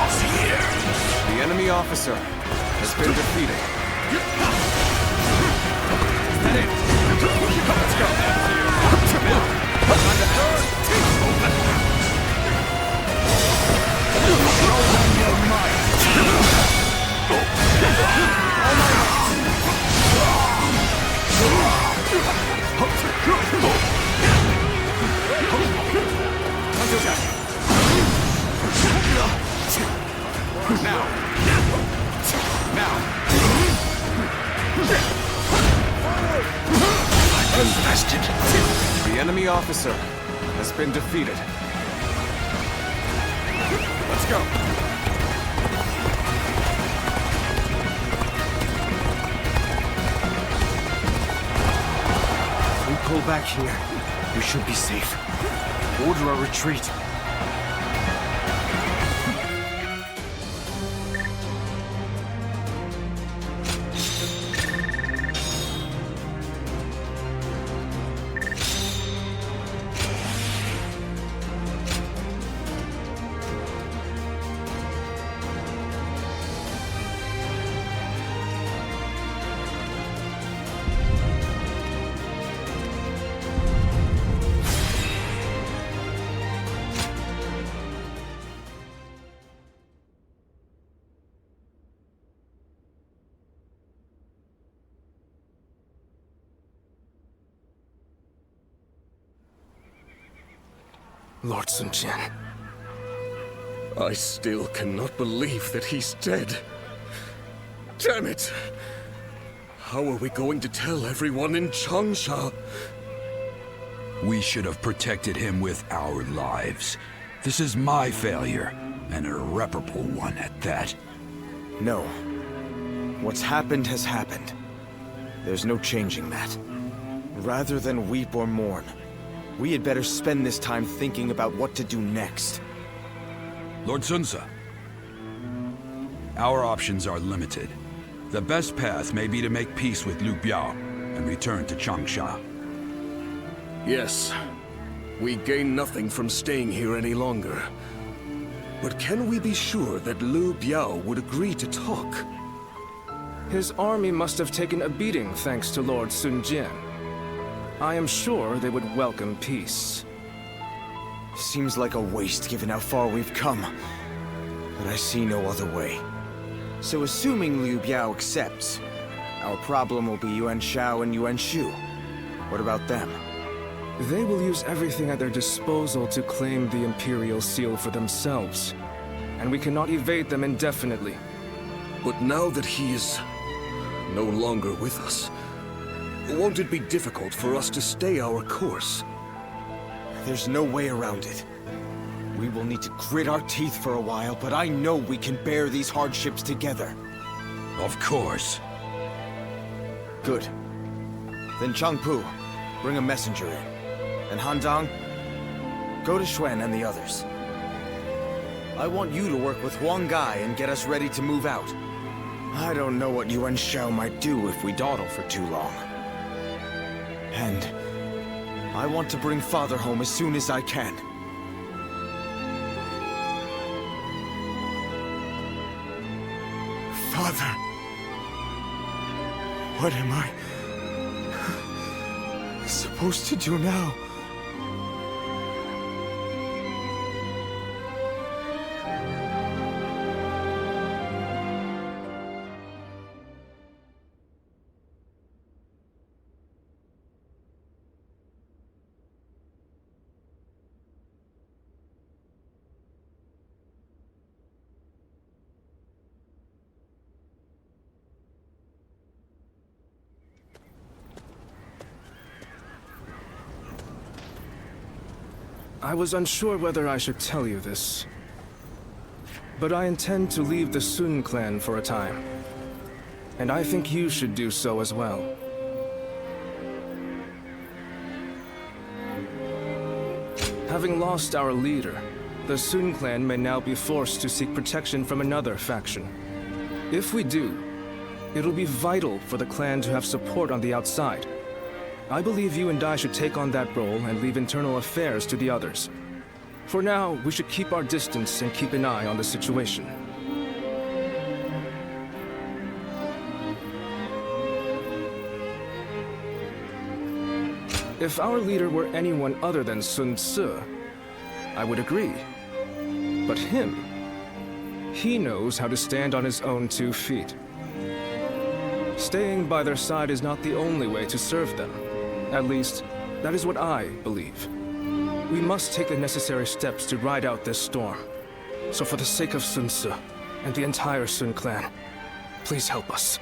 The enemy officer has been defeated. Now. Infested. The enemy officer has been defeated. Let's go. If we pull back here, we should be safe. Order a retreat. Lord Sun Jian. I still cannot believe that he's dead. Damn it! How are we going to tell everyone in Changsha? We should have protected him with our lives. This is my failure, an irreparable one at that. No. What's happened has happened. There's no changing that. Rather than weep or mourn, we had better spend this time thinking about what to do next. Lord Sun Ce, our options are limited. The best path may be to make peace with Liu Biao and return to Changsha. Yes. We gain nothing from staying here any longer. But can we be sure that Liu Biao would agree to talk? His army must have taken a beating thanks to Lord Sun Jian. I am sure they would welcome peace. Seems like a waste given how far we've come. But I see no other way. So assuming Liu Biao accepts, our problem will be Yuan Shao and Yuan Shu. What about them? They will use everything at their disposal to claim the Imperial Seal for themselves. And we cannot evade them indefinitely. But now that he is no longer with us, won't it be difficult for us to stay our course? There's no way around it. We will need to grit our teeth for a while, but I know we can bear these hardships together. Of course. Good. Then Changpu, bring a messenger in. And Handang, go to Xuan and the others. I want you to work with Huang Gai and get us ready to move out. I don't know what Yuan Shao might do if we dawdle for too long. And I want to bring Father home as soon as I can. Father, what am I supposed to do now? I was unsure whether I should tell you this, but I intend to leave the Sun clan for a time, and I think you should do so as well. Having lost our leader, the Sun clan may now be forced to seek protection from another faction. If we do, it'll be vital for the clan to have support on the outside. I believe you and I should take on that role and leave internal affairs to the others. For now, we should keep our distance and keep an eye on the situation. If our leader were anyone other than Sun Ce, I would agree. But him, he knows how to stand on his own 2 feet. Staying by their side is not the only way to serve them. At least, that is what I believe. We must take the necessary steps to ride out this storm. So for the sake of Sun Ce and the entire Sun clan, please help us.